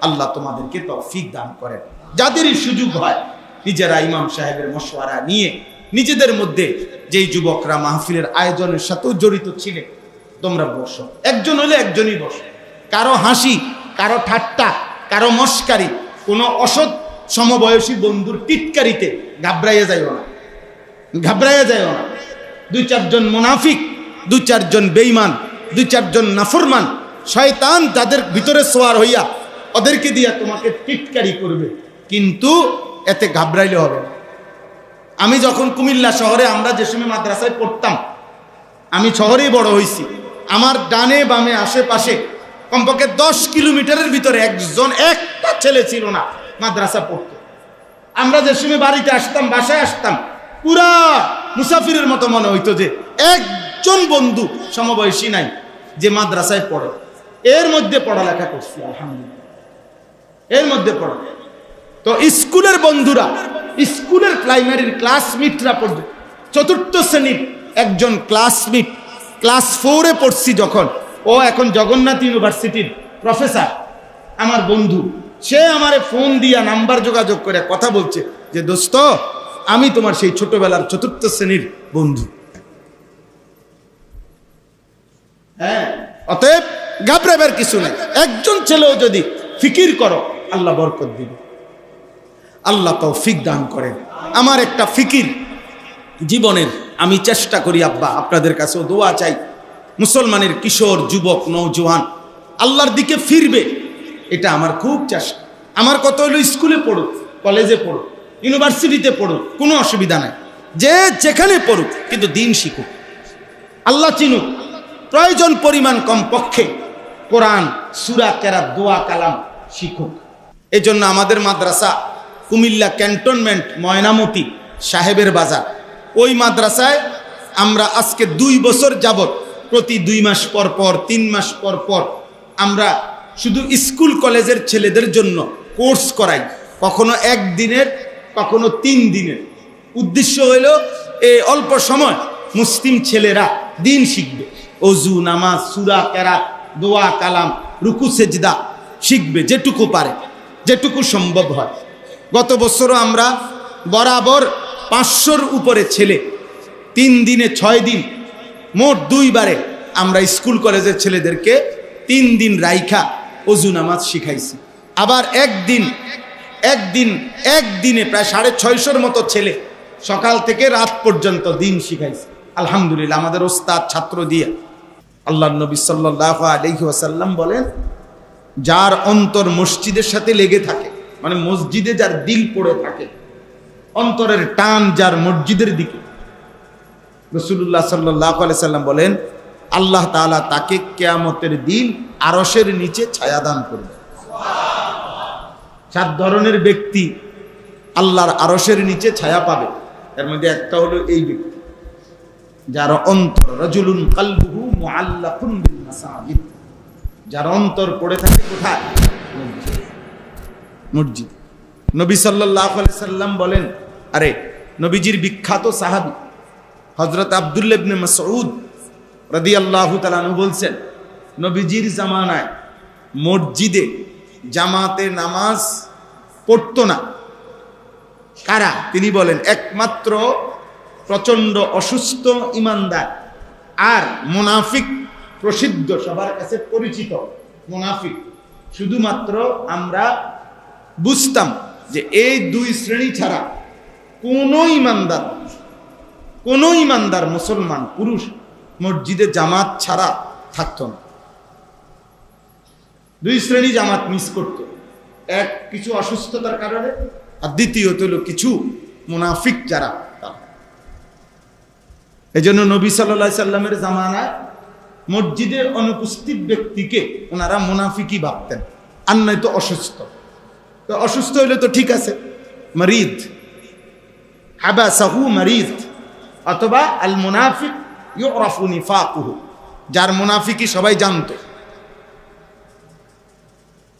S1: আল্লাহ তোমাদেরকে তৌফিক দান করেন। যাদেরই সুযোগ হয় নিজেরা ইমাম সাহেবের মশওয়ারা নিয়ে নিজেদের মধ্যে, যেই যুবকরা মাহফিলের আয়োজনের সাথেও জড়িত ছিলে, তোমরা বসো। একজন হলে একজনই বসো। কারো হাসি, কারো ঠাট্টা, কারো মস্কারি, কোনো অসৎ সমবয়সী বন্ধুর টিটকারিতে ঘাবড়াইয়া যাইও না, ঘাবড়াইয়া যাইও না। 2-4 জন মুনাফিক, 2-4 জন বেঈমান, 2-4 জন নাফরমান শয়তান তাদের ভিতরে সোয়ার হইয়া ওদেরকে দিয়া তোমাকে টিটকারি করবে, কিন্তু এতে ঘাবড়াইলে হবে না। আমি যখন কুমিল্লা শহরে, আমরা যে সময় মাদ্রাসায় পড়তাম, আমি শহরেই বড় হয়েছি, আমার ডানে বামে আশেপাশে কমপক্ষে 10 কিলোমিটারের ভিতরে একটা ছেলে ছিল না মাদ্রাসা পড়তো। আমরা যে সময় বাড়িতে আসতাম, বাসায় আসতাম, পুরা মুসাফিরের মতো মনে হইতো যে একজন বন্ধু সমবয়সী নাই যে মাদ্রাসায় পড়ে। এর মধ্যে পড়ালেখা করছি আলহামদুলিল্লাহ, এর মধ্যে পড়া। তো স্কুলের বন্ধুরা, স্কুলের প্রাইমারির ক্লাসমেটরা পড়তো। 4র্থ শ্রেণীর একজন ক্লাসমেট ক্লাস 4-এ পড়ছি যখন, ও এখন জগন্নাথ ইউনিভার্সিটির প্রফেসর, আমার বন্ধু, সে আমারে ফোন দিয়া নাম্বার যোগাযোগ করে কথা বলছে যে দোস্ত আমি তোমার সেই ছোটবেলার 4র্থ শ্রেণীর বন্ধু। হ্যাঁ, অতএব ঘাবড়াবার কিছু নাই। একজন ছেলেও যদি ফিকির করো আল্লাহ বরকত দিবে, আল্লাহ তৌফিক দান করেন। আমার একটা ফিকির জীবনের, আমি চেষ্টা করি আব্বা আপনাদের কাছেও দোয়া চাই, মুসলমানের কিশোর যুবক নওজোয়ান আল্লাহর দিকে ফিরবে, এটা আমার খুব চেষ্টা। আমার কত হলো স্কুলে পড়ুক, কলেজে পড়ুক, ইউনিভার্সিটিতে পড়ুক, কোনো অসুবিধা নাই, যে যেখানে পড়ুক কিন্তু দিন শিখুক, আল্লাহ চিনুক, প্রয়োজন পরিমাণ কমপক্ষে কোরআন, সূরা, কেরাত, দোয়া, কালাম শিখুক। এই জন্য আমাদের মাদ্রাসা কুমিল্লা ক্যান্টনমেন্ট ময়নামতি সাহেবের বাজার, ওই মাদ্রাসায় আমরা আজকে 2 বছর যাবত প্রতি 2 মাস পর পর 3 মাস পর পর আমরা শুধু স্কুল কলেজের ছেলেদের জন্য কোর্স করাই, কখনো 1 দিনের, কখনো 3 দিনের। উদ্দেশ্য হইল এই অল্প সময় মুসলিম ছেলেরা দিন শিখবে, অজু, নামাজ, সূরা, কেরাত, দোয়া, কালাম, রুকু, সেজদা শিখবে, যেটুকু পারে, যেটুকু সম্ভব হয়। গত বছরও আমরা বরাবর 500-র উপরে ছেলে 3 দিনে 6 দিন, মোট 2 বারে আমরা স্কুল কলেজের ছেলেদেরকে 3 দিন রাইখা অজু নামাজ শিখাইছি। আবার একদিনে প্রায় 650-র মতো ছেলে সকাল থেকে রাত পর্যন্ত দিন শিখাইছি আলহামদুলিল্লাহ, আমাদের ওস্তাদ ছাত্র দিয়ে। আল্লাহর নবী সাল্লাল্লাহু আলাইহি ওয়াসাল্লাম বলেন, যার অন্তর মসজিদের সাথে লেগে থাকে, মানে মসজিদে যার দিল পড়ে থাকে, অন্তরের টান যার মসজিদের দিকে, রাসূলুল্লাহ সাল্লাল্লাহু আলাইহি সাল্লাম বলেন আল্লাহ তাআলা তাকে কিয়ামতের দিন আরশের নিচে ছায়া দান করবে। 7 ধরনের ব্যক্তি আল্লাহর আরশের নিচে ছায়া পাবে, এর মধ্যে একটা হলো এই ব্যক্তি যার অন্তর, রাজুলুন কলবুহু মুআল্লাকুন বিল মাসাজিদ, যার অন্তর পড়ে থাকে কোথায়? মসজিদ। নবী সাল্লাল্লাহু আলাইহি সাল্লাম বলেন, আরে নবীজির বিখ্যাত সাহাবী হযরত আব্দুল্লাহ ইবনে মাসউদ রাদিয়াল্লাহু তাআলা আনহু বলছেন, নবীজির জামানায় মসজিদে জামাতে নামাজ পড়তো না। কারা? তিনি বলেন একমাত্র প্রচন্ড অসুস্থ ইমানদার আর মুনাফিক, প্রসিদ্ধ, সবার কাছে পরিচিত মুনাফিক। শুধুমাত্র আমরা বুঝতাম যে এই 2 শ্রেণী ছাড়া কোন ইমানদার মুসলমান পুরুষ মসজিদে জামাত ছাড়া থাকতো না। 2 শ্রেণী জামাত মিস করত, এক কিছু অসুস্থতার কারণে, আর দ্বিতীয়ত হলো কিছু মুনাফিক যারা। এই জন্য নবী সাল্লাল্লাহু আলাইহি সাল্লামের জামানায় মসজিদে অনুপস্থিত ব্যক্তিকে ওনারা মুনাফিকই ভাবতেন, আর নয়তো অসুস্থ। তো অসুস্থ হইলে তো ঠিক আছে, মারিদ, হাবাসাহু মারিদ, অথবা আল মুনাফিক ইউরাফু নিফাকুহু, যার মুনাফিকি সবাই জানতো।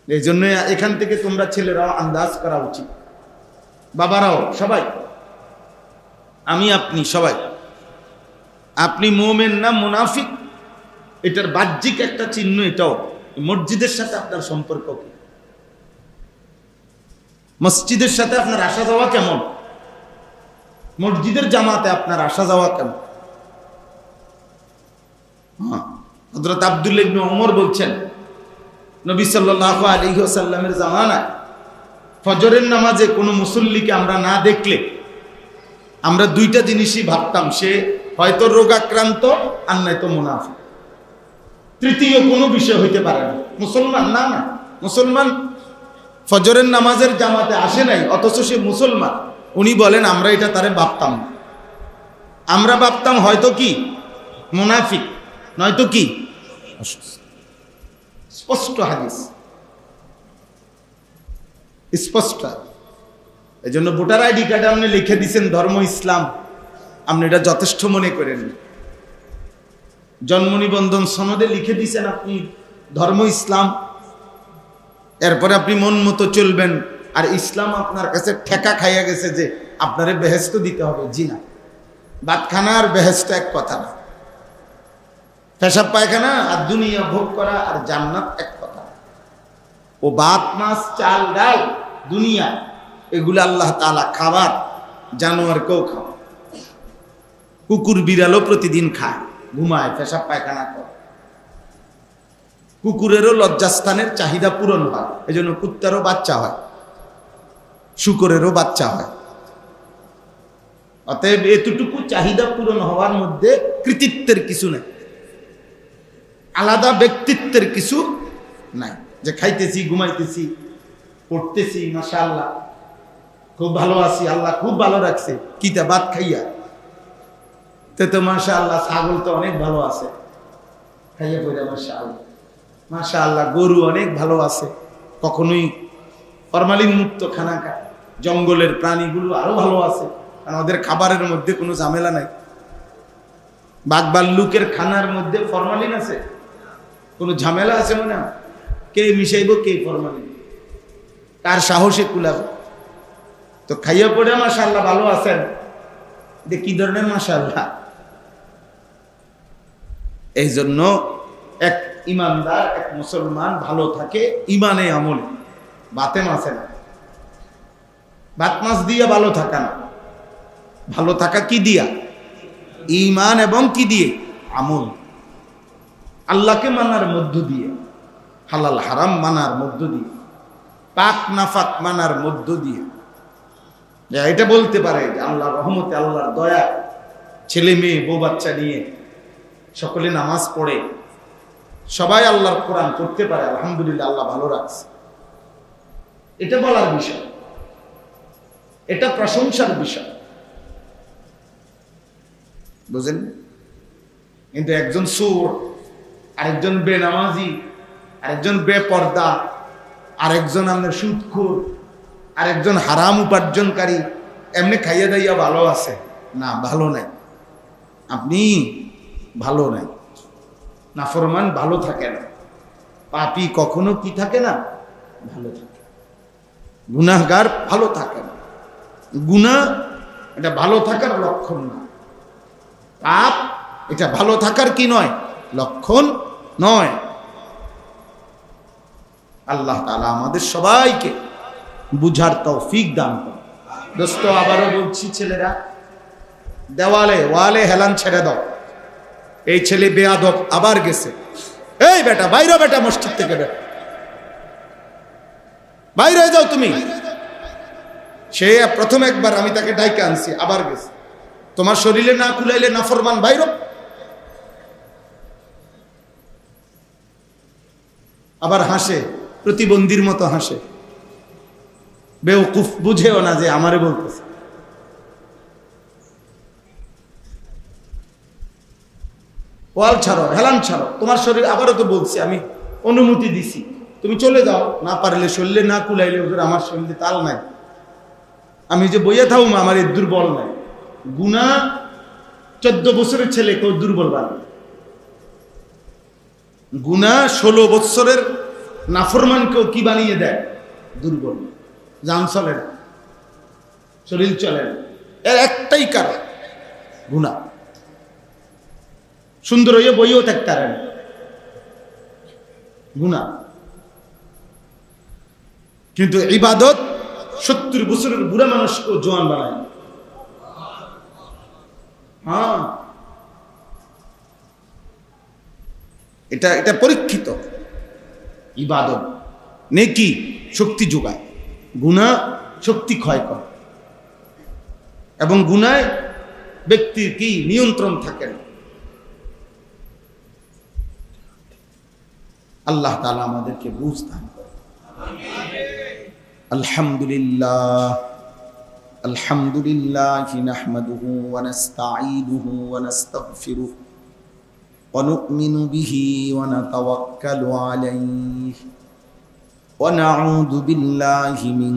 S1: এই জন্য এখান থেকে তোমরা ছেলেরাও আন্দাজ করা উচিত, বাবারাও সবাই, আমি আপনি সবাই, আপনি মুমিন না মুনাফিক, এটার বাহ্যিক একটা চিহ্ন এটাও। মসজিদের সাথে আপনার সম্পর্ক কি? মসজিদের সাথে আপনার আসা যাওয়া কেমন? মসজিদের জামাতে আপনার আসা যাওয়া কেমন? হযরত আব্দুল্লাহ ইবনে ওমর বলছেন, নবী সাল্লাল্লাহু আলাইহি ওয়াসাল্লামের জামানায় ফজরের নামাজে কোনো মুসল্লিকে আমরা না দেখলে আমরা 2টা জিনিসই ভাবতাম, সে হয়তো রোগাক্রান্ত আর নয়তো মুনাফিক। তৃতীয় কোনো বিষয় হইতে পারে না। মুসলমান না, মুসলমান ফজরের নামাজের জামাতে আসে নাই, অথচ সে মুসলমান। উনি বলেন আমরা এটা তারে ভাবতাম না, আমরা ভাবতাম হয়তো কি মুনাফিক, নয়তো কি অসুস্থ। স্পষ্ট হাদিস, স্পষ্ট। এই জন্য ভোটার আইডি কার্ডে আপনি লিখে দিচ্ছেন ধর্ম ইসলাম, আপনি এটা যথেষ্ট মনে করেন। জন্ম নিবন্ধন সনদে লিখে দিচ্ছেন আপনি ধর্ম ইসলাম, এরপরে আপনি মন মতো চলবেন, আর ইসলাম আপনার কাছে ঠেকা খাইয়া গেছে যে আপনারে বেহেশত দিতে হবে। জি না, ভাতখানা আর বেহেশত এক কথা না। পেশাব পায়খানা আর দুনিয়া ভোগ করা আর জান্নাত এক কথা। ও ভাত মাছ চাল ডাল দুনিয়া, এগুলো আল্লাহ তাআলা খাবার, জানোয়ারকেও খাওয়া। কুকুর বিড়ালও প্রতিদিন খায়, ঘুমায়, পেশাব পায়খানা করে। কুকুরেরও লজ্জাস্থানের চাহিদা পূরণ হয়, এই জন্য কুত্তারও বাচ্চা হয়, শুকরেরও বাচ্চা হয়। অতএব এতটুকু চাহিদা পূরণ হওয়ার মধ্যে কৃতিত্বের কিছু নেই, আলাদা ব্যক্তিত্বের কিছু নাই। যে খাইতেছি, ঘুমাইতেছি, পড়তেছি, মাশাআল্লাহ খুব ভালো আছি, আল্লাহ খুব ভালো রাখছে, কিতা ভাত খাইয়া, তো মাশাআল্লাহ ছাগল তো অনেক ভালো আছে খাইয়া পড়ে, মাশাআল্লাহ মাশাআল্লাহ গরু অনেক ভালো আছে, কখনোই ফরমালিন মুক্ত খানা খায়। জঙ্গলের প্রাণীগুলো আরো ভালো আছে, কারণ ওদের খাবারের মধ্যে কোনো ঝামেলা নাই। বাঘ ভাল্লুকের খানার মধ্যে ফরমালিন আছে, কোনো ঝামেলা আছে মনে হয়? কে মিশাইব, কে ফরমালিন, কার সাহসে কুলাবে? তো খাইয়া পড়ে মাশাআল্লাহ ভালো আছেন, যে কি ধরনের মাশাআল্লাহ। এই জন্য এক ইমানদার, এক মুসলমান ভালো থাকে ইমানে আমল, বাতে মাসে না। ভাত মাছ দিয়া ভালো থাকা না, ভালো থাকা কি দিয়া? ঈমান এবং কি দিয়ে? আমল। আল্লাহকে মানার মধ্য দিয়ে, হালাল হারাম মানার মধ্য দিয়ে, পাক নাফাক মানার মধ্য দিয়ে। এটা বলতে পারে যে আল্লাহর রহমতে, আল্লাহর দয়া, ছেলে মেয়ে বউ বাচ্চা নিয়ে সকলে নামাজ পড়ে, সবাই আল্লাহর কোরআন পড়তে পারে, আলহামদুলিল্লাহ আল্লাহ ভালো রাখছে। এটা বলার বিষয়, এটা প্রশংসার বিষয়, বুঝেন? কিন্তু একজন সুর, আরেকজন বেনামাজি, আরেকজন বেপর্দা, আরেকজন আপনার সুদখোর, আরেকজন হারাম উপার্জনকারী, এমনি খাইয়া দাইয়া ভালো আছে না, ভালো নাই। আপনি ভালো নাই। নাফরমান ভালো থাকে না, পাপী কখনো কি থাকে না, ভালো থাকে। গুনাহগার ভালো থাকে না। গুনাহ এটা ভালো থাকার লক্ষণ না, পাপ এটা ভালো থাকার কি নয়, লক্ষণ নয়। আল্লাহ তাআলা আমাদের সবাইকে বুঝার তৌফিক দান করুন। দোস্ত আবারও বলছি, ছেলেরা দেওয়ালে ওয়ালে হেলান ছেড়ে দাও। এই ছেলে বেয়াদব আবার গেছে, এই বেটা বাইরে, বেটা মসজিদ থেকে বেটা বাইরে যাও তুমি। সে প্রথম একবার আমি তাকে ডাইকে আনছি, আবার গেছে। তোমার শরীরে না কুলাইলে নাফরমান বাইর। আবার হাসে, প্রতিবন্ধীর মতো হাসে, বেওকুফ, বুঝেও না যে আমারে বলতেছে। ওয়াল ছাড়ো, হেলান ছাড়ো, তোমার শরীর, আবারও তো বলছি, আমি অনুমতি দিছি, তুমি চলে যাও। না পারলে শরীরে না কুলাইলে, ওদের আমার শরীরে তাল নাই, আমি যে বইয়া থাকুম আমার এই দুর্বল নাই। গুনাহ 14 বছরের ছেলে কেউ দুর্বল বানায়, গুনাহ 16 বছরের নাফরমানকেও কি বানিয়ে দেয়, দুর্বল। জান চলে না, শরীর চলে না, এর একটাই কারণ গুনাহ। সুন্দর হইয়া বইও থাকতে পারে না, গুনাহ। কিন্তু ইবাদত 70 বছরের বুড়া মানুষকেও জোয়ান বানায়। হ্যাঁ, এটা পরীক্ষিত। ইবাদত নেকি শক্তি যোগায়, গুনাহ শক্তি ক্ষয় করে, এবং গুনায় ব্যক্তির কি নিয়ন্ত্রণ থাকে না। আল্লাহ তাআলা আমাদেরকে বুঝ দান করেন। আলহামদুলিল্লাহ, আলহামদুলিল্লাহ নাহমাদুহু ওয়া নাস্তাঈনুহু ওয়া নাস্তাগফিরুহু ওয়া নু'মিনু বিহি ওয়া নাতাওয়াক্কালু আলাইহি ওয়া নাউযু বিল্লাহি মিন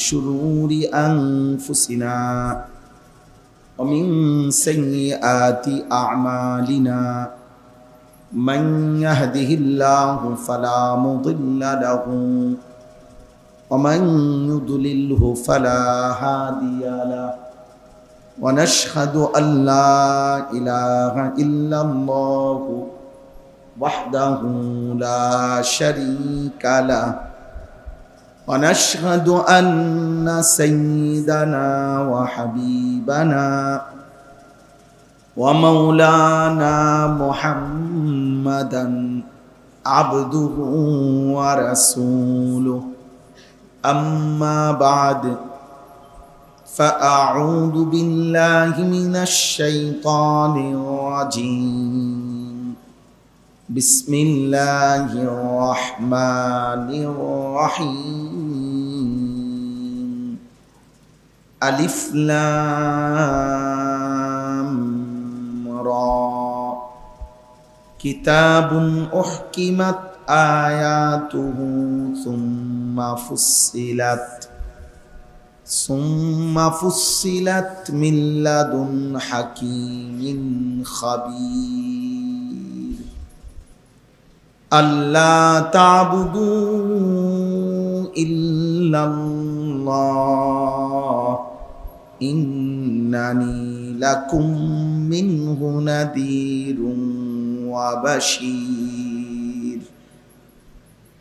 S1: শুরুরি আনফুসিনা ওয়া মিন সাইয়্যাতি আ'মালিনা। من يهده الله فلا مضل له ومن يضلله فلا هادي له ونشهد أن لا إله إلا الله وحده لا شريك له ونشهد أن سيدنا وحبيبنا ومولانا محمدا عبده ورسوله أما بعد فأعوذ بالله من الشيطان الرجيم بسم الله الرحمن الرحيم ألف لام را كتاب أحكمت آياته ثم فصلت من لدن حكيم خبير ألا تعبدوا إلا الله إنني لكم منه نذير وبشير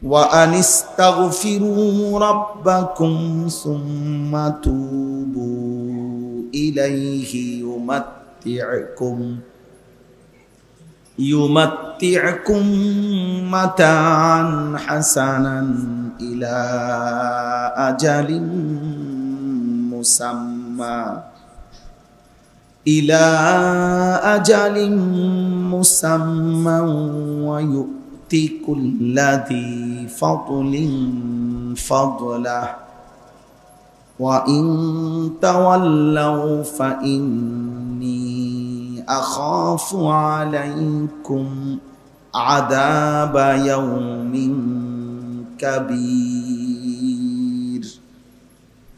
S1: وأن استغفروا ربكم ثم توبوا إليه يمتعكم متاعا حسنا إلى أجل مسمى ويؤتي كل ذي فضل فضله وإن تولوا فإني أخاف عليكم عذاب يوم كبير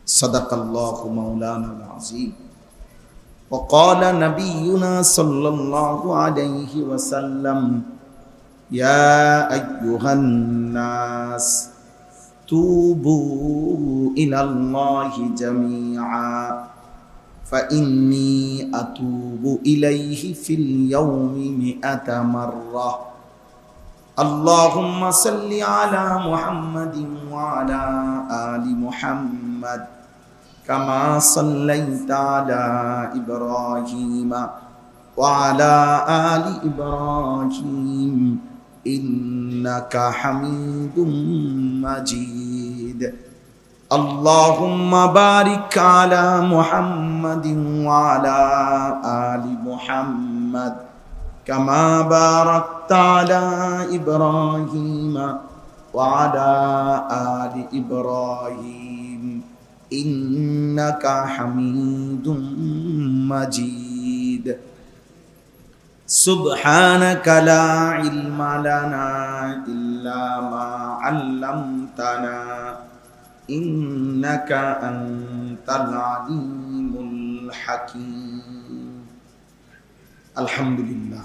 S1: صدق الله مولانا العظيم وقال نبينا صلى الله عليه وسلم يا أيها الناس توبوا إلى الله جميعا فإني أتوب إليه في اليوم 100 مرة اللهم صل على محمد وعلى آل محمد كما صليت على إبراهيم وعلى آل إبراهيم إنك حميد مجيد اللهم بارك على محمد وعلى آل محمد كما باركت على إبراهيم وعلى آل إبراهيم إنك حميد مجيد سبحانك لا علم لنا إلا ما علمتنا إنك أنت العليم الحكيم الحمد لله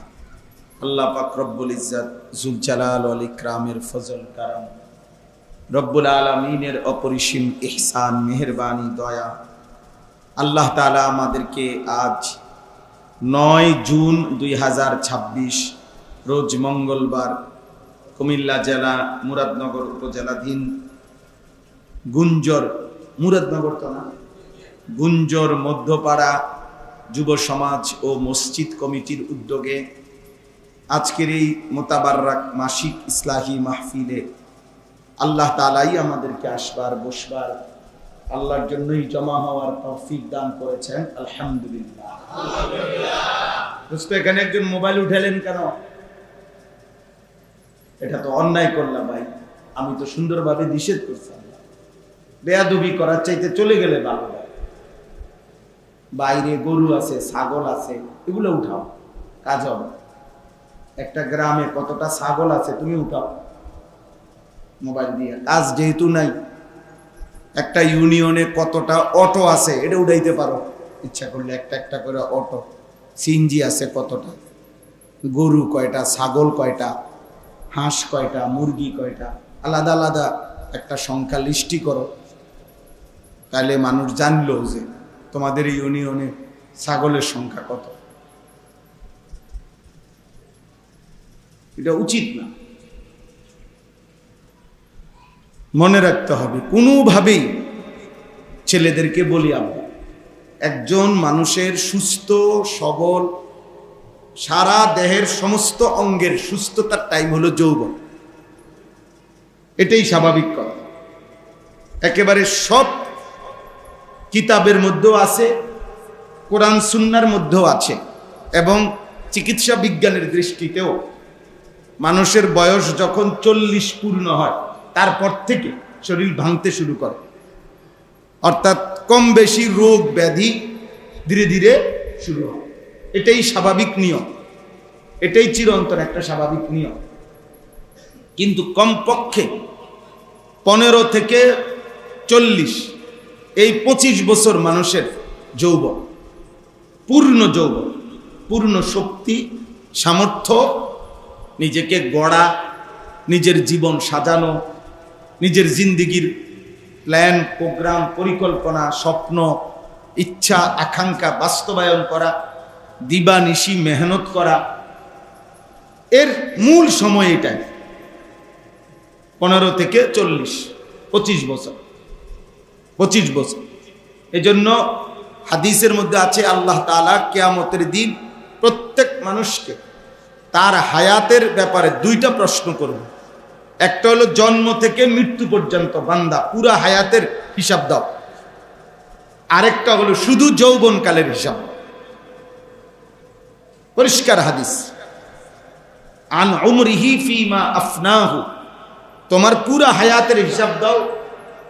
S1: আল্লাহ পাক রব্বুল ইজ্জত যুল জালাল ওয়াল ইকরামের ফজল কারাম রব্বুল আলামিনের অপরিসীম ইহসান মেহেরবানি দয়া আল্লাহ তাআলা আমাদেরকে আজ 9 জুন 2026 রোজ মঙ্গলবার কুমিল্লা জেলা মুরাদনগর উপজেলাধীন গুঞ্জর মধ্যপাড়া যুব সমাজ ও মসজিদ কমিটির উদ্যোগে আজকের এই মোতাবাররাক মাসিক ইসলাহি মাহফিলে আল্লাহ তাআলাই আমাদেরকে আসবার বসবার আল্লাহর জন্যই জমা হওয়ার তৌফিক দান করেছেন আলহামদুলিল্লাহ। দোস্ত এখানে একজন মোবাইল উঠালেন কেন? এটা তো অন্যায় করলাম ভাই, আমি তো সুন্দরভাবে নিষেধ করছি। বেয়াদবি করার চাইতে চলে গেলে ভালো। বাইরে গরু আছে, ছাগল আছে, এগুলো উঠাও, কাজ হবে। একটা গ্রামে কতটা ছাগল আছে তুমি উঠাও মোবাইল দিয়ে, কাজ যেহেতু নাই। একটা ইউনিয়নে কতটা অটো আছে এটা উঠাইতে পারো ইচ্ছা করলে, একটা একটা করে অটো। সিএনজি আছে কতটা, গরু কয়টা, ছাগল কয়টা, হাঁস কয়টা, মুরগি কয়টা, আলাদা আলাদা একটা সংখ্যা লিস্টি করো, তাহলে মানুষ জানলো যে তোমাদের ইউনিয়নে ছাগলের সংখ্যা কত। এটা উচিত না। মনে রাখতে হবে, কোনোভাবেই ছেলেদেরকে বলি আব্বা, একজন মানুষের সুস্থ সবল সারা দেহের সমস্ত অঙ্গের সুস্থতার টাইম হলো যৌবন। এটাই স্বাভাবিক কথা। একেবারে সব কিতাবের মধ্যেও আছে, কোরআন সুন্নাহর মধ্যেও আছে, এবং চিকিৎসা বিজ্ঞানের দৃষ্টিতেও মানুষের বয়স যখন 40 পূর্ণ হয় তারপর থেকে শরীর ভাঙতে শুরু করে, অর্থাৎ কম বেশি রোগ ব্যাধি ধীরে ধীরে শুরু হয়। এটাই স্বাভাবিক নিয়ম, এটাই চিরন্তন একটা স্বাভাবিক নিয়ম। কিন্তু কমপক্ষে 15 থেকে 40 এই 25 বছর মানুষের যৌবন, পূর্ণ যৌবন, পূর্ণ শক্তি সামর্থ্য, নিজেকে গড়া, নিজের জীবন সাজানো, নিজের জিন্দিগির প্ল্যান প্রোগ্রাম পরিকল্পনা স্বপ্ন ইচ্ছা আকাঙ্ক্ষা বাস্তবায়ন করা, দিবানিশি মেহনত করা, এর মূল সময় এটাই 15 থেকে 40, 25 বছর, 25 বছর। এজন্য হাদিসের মধ্যে আছে আল্লাহ তাআলা কিয়ামতের দিন প্রত্যেক মানুষকে তার হায়াতের ব্যাপারে 2টা প্রশ্ন করবে। একটা হলো জন্ম থেকে মৃত্যু পর্যন্ত বান্দা পুরা হায়াতের হিসাব দাও, আরেকটা হলো শুধু যৌবনকালের হিসাব। পরিষ্কার হাদিস, আন উমরিহি ফিমা আফনাহু, তোমার পুরা হায়াতের হিসাব দাও,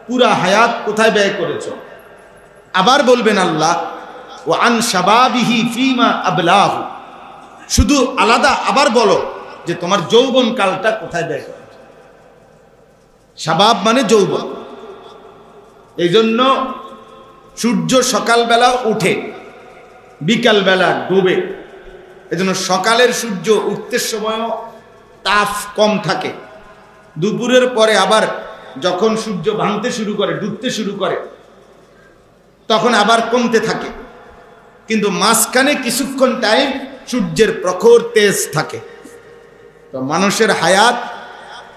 S1: পুরা হায়াত কোথায় ব্যয় করেছো। আবার বলবেন আল্লাহ, ও আন শাবাবিহি ফিমা আবলাহু, শুধু আলাদা আবার বলো যে তোমার যৌবন কালটা কোথায় ব্যয় করেছো। শাবাব মানে যৌবন। এই জন্য সূর্য সকালবেলা উঠে বিকালবেলা ডুবে, এজন্য সকালের সূর্য উঠতে সময়ও তাপ কম থাকে, দুপুরের পরে আবার যখন সূর্য ভাঙতে শুরু করে ডুবতে শুরু করে তখন আবার কমতে থাকে, কিন্তু মাঝখানে কিছুক্ষণ টাইম সূর্যের প্রখর তেজ থাকে। তো মানুষের হায়াত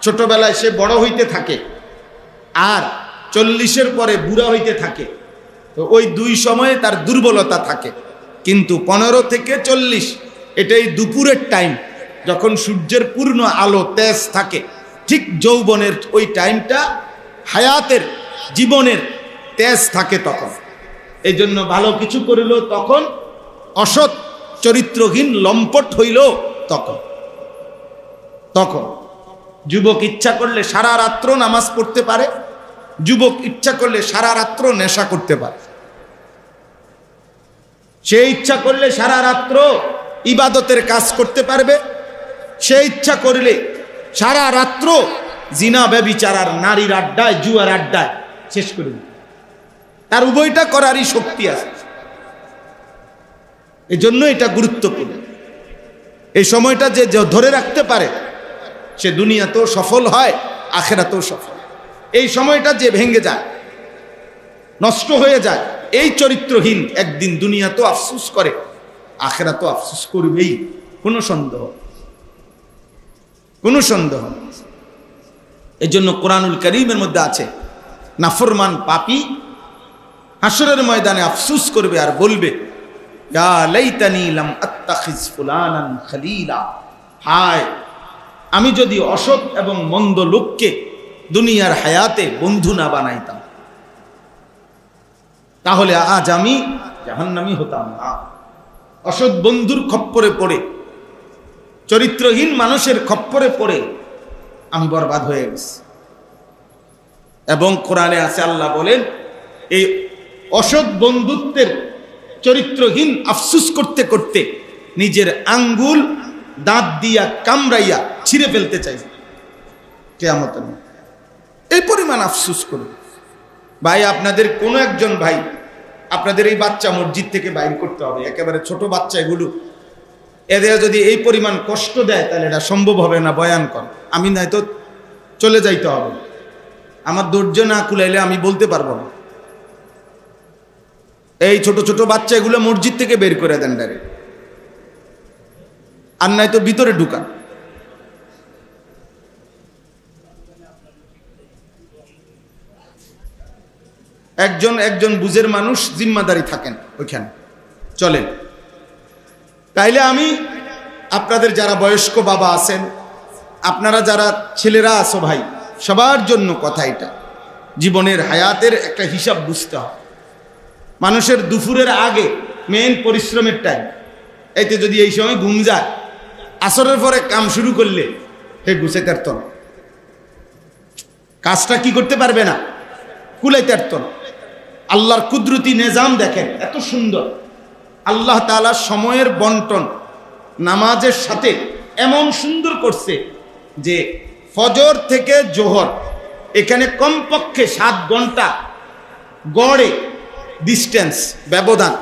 S1: ছোটবেলায় সে বড় হইতে থাকে আর 40-এর পরে বুড়া হইতে থাকে, তো ওই 2 সময়ে তার দুর্বলতা থাকে। কিন্তু 15 থেকে 40 এটাই দুপুরের টাইম, যখন সূর্যের পূর্ণ আলো তেজ থাকে, ঠিক যৌবনের ওই টাইমটা হায়াতের জীবনের তেজ থাকে তখন। এই জন্য ভালো কিছু করিল তখন, অসৎ চরিত্রহীন লম্পট হইল তখন। তখন যুবক ইচ্ছা করলে সারা রাত্র নামাজ পড়তে পারে, যুবক ইচ্ছা করলে সারা রাত্র নেশা করতে পারে, সে ইচ্ছা করলে সারা রাত্র ইবাদতের কাজ করতে পারবে, সে ইচ্ছা করলে সারা রাত্র জিনা ব্যভিচার আর নারীর আড্ডায় জুয়ার আড্ডায় শেষ করে দিবে, তার উভয়টা করারই শক্তি আছে। এজন্য এটা গুরুত্বপূর্ণ। এই সময়টা যে ধরে রাখতে পারে সে দুনিয়াতেও সফল হয়, আখিরাতেও সফল। এই সময়টা যে ভেঙে যায়, নষ্ট হয়ে যায়, এই চরিত্রহীন একদিন দুনিয়াতেও আফসোস করে, আখিরাতেও আফসোস করবেই, কোনো সন্দেহ, কোনো সন্দেহ। এই জন্য কোরআনুল কারীমের মধ্যে আছে, নাফরমান পাপী হাসরের ময়দানে আফসোস করবে আর বলবে, ইয়া লাইতানি লাম আত্তাখিজ ফুলানান খলিলা, হায় আমি যদি অসৎ এবং মন্দ লোককে দুনিয়ার হায়াতে বন্ধু না বানাইতাম, তাহলে আজ আমি জাহান্নামী হতাম না। অসৎ বন্ধুর খপ্পরে পড়ে, চরিত্রহীন মানুষের খপ্পরে পড়ে আমি বরবাদ হয়ে গেছি। এবং কোরআনে আছে, আল্লাহ বলেন এই অসৎ বন্ধুত্বের চরিত্রহীন আফসোস করতে করতে নিজের আঙ্গুল দাঁত দিয়া কামড়াইয়া ছিঁড়ে ফেলতে চাই কিয়ামত। এই পরিমাণ আফসোস করুন ভাই। আপনাদের কোনো একজন ভাই, আপনাদের এই বাচ্চা মসজিদ থেকে বাইর করতে হবে, একেবারে ছোট বাচ্চা এগুলো, এদের যদি এই পরিমাণ কষ্ট দেয় তাহলে এটা সম্ভব হবে না বয়ান কর। আমি নয়তো চলে যাইতে হবে, আমার ধৈর্য না কুলাইলে আমি বলতে পারবো না। এই ছোট ছোট বাচ্চা এগুলো মসজিদ থেকে বের করে দেন ডাইরেক্ট, আর নয়তো ভিতরে ঢুকান। একজন একজন বুঝের মানুষ জিম্মাদারি থাকেন ওইখানে চলেন। তাইলে আমি আপনাদের যারা বয়স্ক বাবা আছেন, আপনারা যারা ছেলেরা আছো ভাই, সবার জন্য কথা এটা, জীবনের হায়াতের একটা হিসাব বুঝতে হয়। মানুষের দুপুরের আগে মেন পরিশ্রমের টাইম, এতে যদি এই সময় ঘুম যায়, আসরের পরে কাম শুরু করলে হে গুছাইতে পারত না, কাজটা কি করতে পারবে না, কুলাইতে পারত না। আল্লাহর কুদরতি নিজাম দেখেন এত সুন্দর। আল্লাহ তাআলা সময়ের বন্টন নামাজের সাথে এমন সুন্দর করছে যে ফজর থেকে জোহর এখানে কমপক্ষে 7 ঘন্টা গড়ে ডিস্টেন্স, ব্যবধান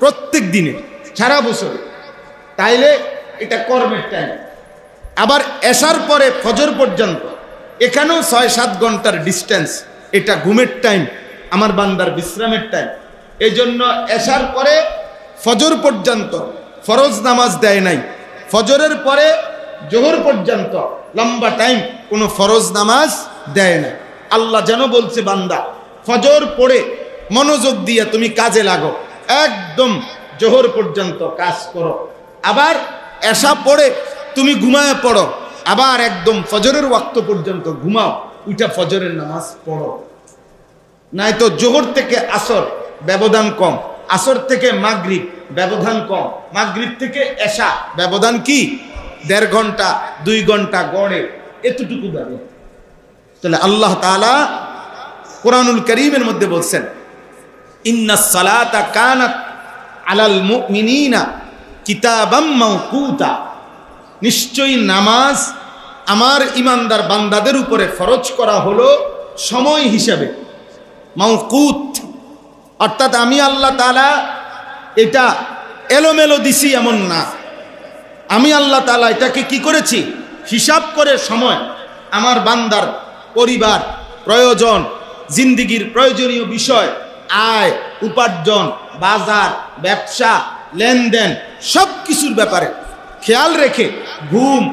S1: প্রত্যেক দিনে সারা বছর। তাইলে এটা কর্মের টাইম। আবার এশার পরে ফজর পর্যন্ত এখানেও 6-7 ঘন্টার ডিস্টেন্স, এটা ঘুমের টাইম, আমার বান্দার বিশ্রামের টাইম। এই জন্য এশার পরে ফজর পর্যন্ত ফরজ নামাজ দেয় নাই, ফজরের পরে জোহর পর্যন্ত লম্বা টাইম কোনো ফরজ নামাজ দেয় না। আল্লাহ যেন বলছে, বান্দা ফজর পড়ে মনোযোগ দিয়ে তুমি কাজে লাগো, একদম জোহর পর্যন্ত কাজ করো, আবার এশা পড়ে তুমি ঘুমায় পড়ো, আবার একদম ফজরের ওয়াক্ত পর্যন্ত ঘুমাও, উঠা ফজরের নামাজ পড়ো। নাই তো জোহর থেকে আসর ব্যবধান কম, আসর থেকে মাগরিব ব্যবধান কম, মাগরিব থেকে এশা ব্যবধান কি 1.5 ঘন্টা 2 ঘন্টা গড়ে এতটুকু ব্যবধান। তাহলে আল্লাহ তাআলা কোরআনুল কারীমের মধ্যে বলছেন, ইন্নাস সালাতা কানাত আলাল মুমিনিনা কিতাবাম মাওকুতা, নিশ্চয়ই নামাজ আমার ইমানদার বান্দাদের উপরে ফরজ করা হলো সময় হিসাবে, মাওকুত। অর্থাৎ আমি আল্লাহ তাআলা এটা এলোমেলো দিছি এমন না, আমি আল্লাহ তাআলা এটাকে কি করেছি, হিসাব করে সময় আমার বান্দার পরিবার, প্রয়োজন, জিন্দিগির প্রয়োজনীয় বিষয়, আয় উপার্জন, বাজার, ব্যবসা, লেনদেন সব কিছুর ব্যাপারে খেয়াল রেখে ঘুম,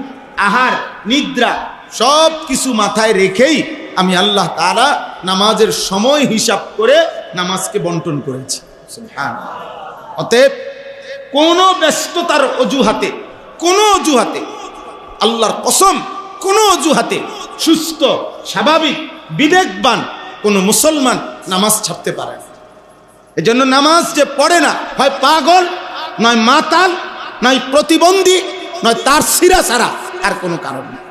S1: আহার, নিদ্রা সব কিছু মাথায় রেখেই আমি আল্লাহ তাআলা নামাজের সময় হিসাব করে নামাজকে বন্টন করেছি। সুবহানাল্লাহ। অতএব কোনো ব্যস্ততার অজুহাতে, কোনো অজুহাতে, আল্লাহর কসম কোনো অজুহাতে সুস্থ স্বাভাবিক বিবেকবান কোনো মুসলমান নামাজ ছাড়তে পারে না। এজন্য নামাজ যে পড়ে না, হয় পাগল, নয় মাতাল, নয় প্রতিবন্ধী, নয় তার শিরা ছাড়া আর কোনো কারণ নেই।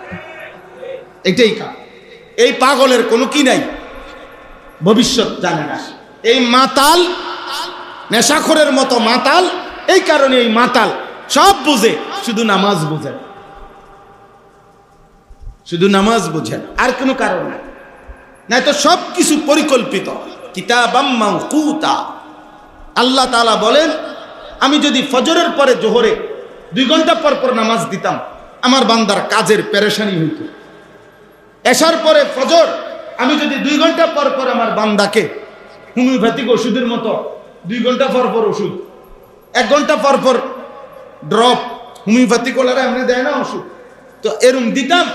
S1: এটাই কারণ। এই পাগলের কোনো কি নাই, ভবিষ্যৎ জানে না। এই মাতাল, নেশাখোরের মতো মাতাল, এই কারণে এই মাতাল সব বুঝে, শুধু নামাজ বুঝে, শুধু নামাজ বুঝেন, আর কোনো কারণ নাই। নাই তো সব কিছু পরিকল্পিত, কিতাবাম মাওকুতা। আল্লাহ তাআলা বলেন, আমি যদি ফজরের পরে জোহরে 2 ঘন্টা পর পর নামাজ দিতাম, আমার বান্দার কাজের পেরেশানি হইত। এশার পরে ফজর আমি যদি 2 ঘন্টা পর পর আমার বান্দাকে হোমিওপ্যাথিক ওষুধের মতো 2 ঘন্টা পর পর ওষুধ, 1 ঘন্টা পর পর ড্রপ, হোমিওপ্যাথিক ওলারা এমনি দেয় না ওষুধ, তো এরম দিতাম,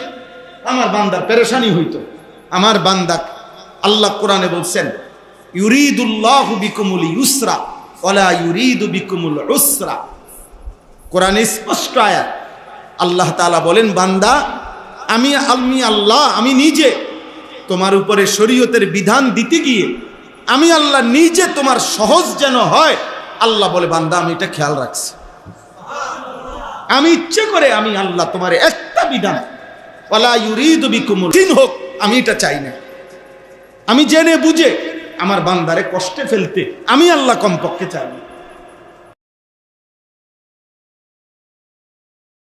S1: আমার বান্দার পেরেশানি হইতো। আমার বান্দা, আল্লাহ কোরআনে বলছেন, ইউরিদুল্লাহু বিকুমুল ইউসরা ওয়ালা ইউরিদু বিকুমুল উসরা। কোরআনে স্পষ্ট আয়াত, আল্লাহ তাআলা বলেন, বান্দা আমি আল্লাহ, আমি নিজে তোমার উপরে শরীয়তের বিধান দিতে গিয়ে আমি আল্লাহ নিজে তোমার সহজ যেন হয়, আল্লাহ বলে, বান্দা আমি এটা খেয়াল রাখছি। আমি ইচ্ছে করে আমি আল্লাহ তোমার একটা বিধান, ওয়ালা ইউরিদু বিকুমুল কঠিন হোক, আমি এটা চাই না। আমি জেনে বুঝে আমার বান্দারে কষ্টে ফেলতে আমি আল্লাহ কমপক্ষে চাই না।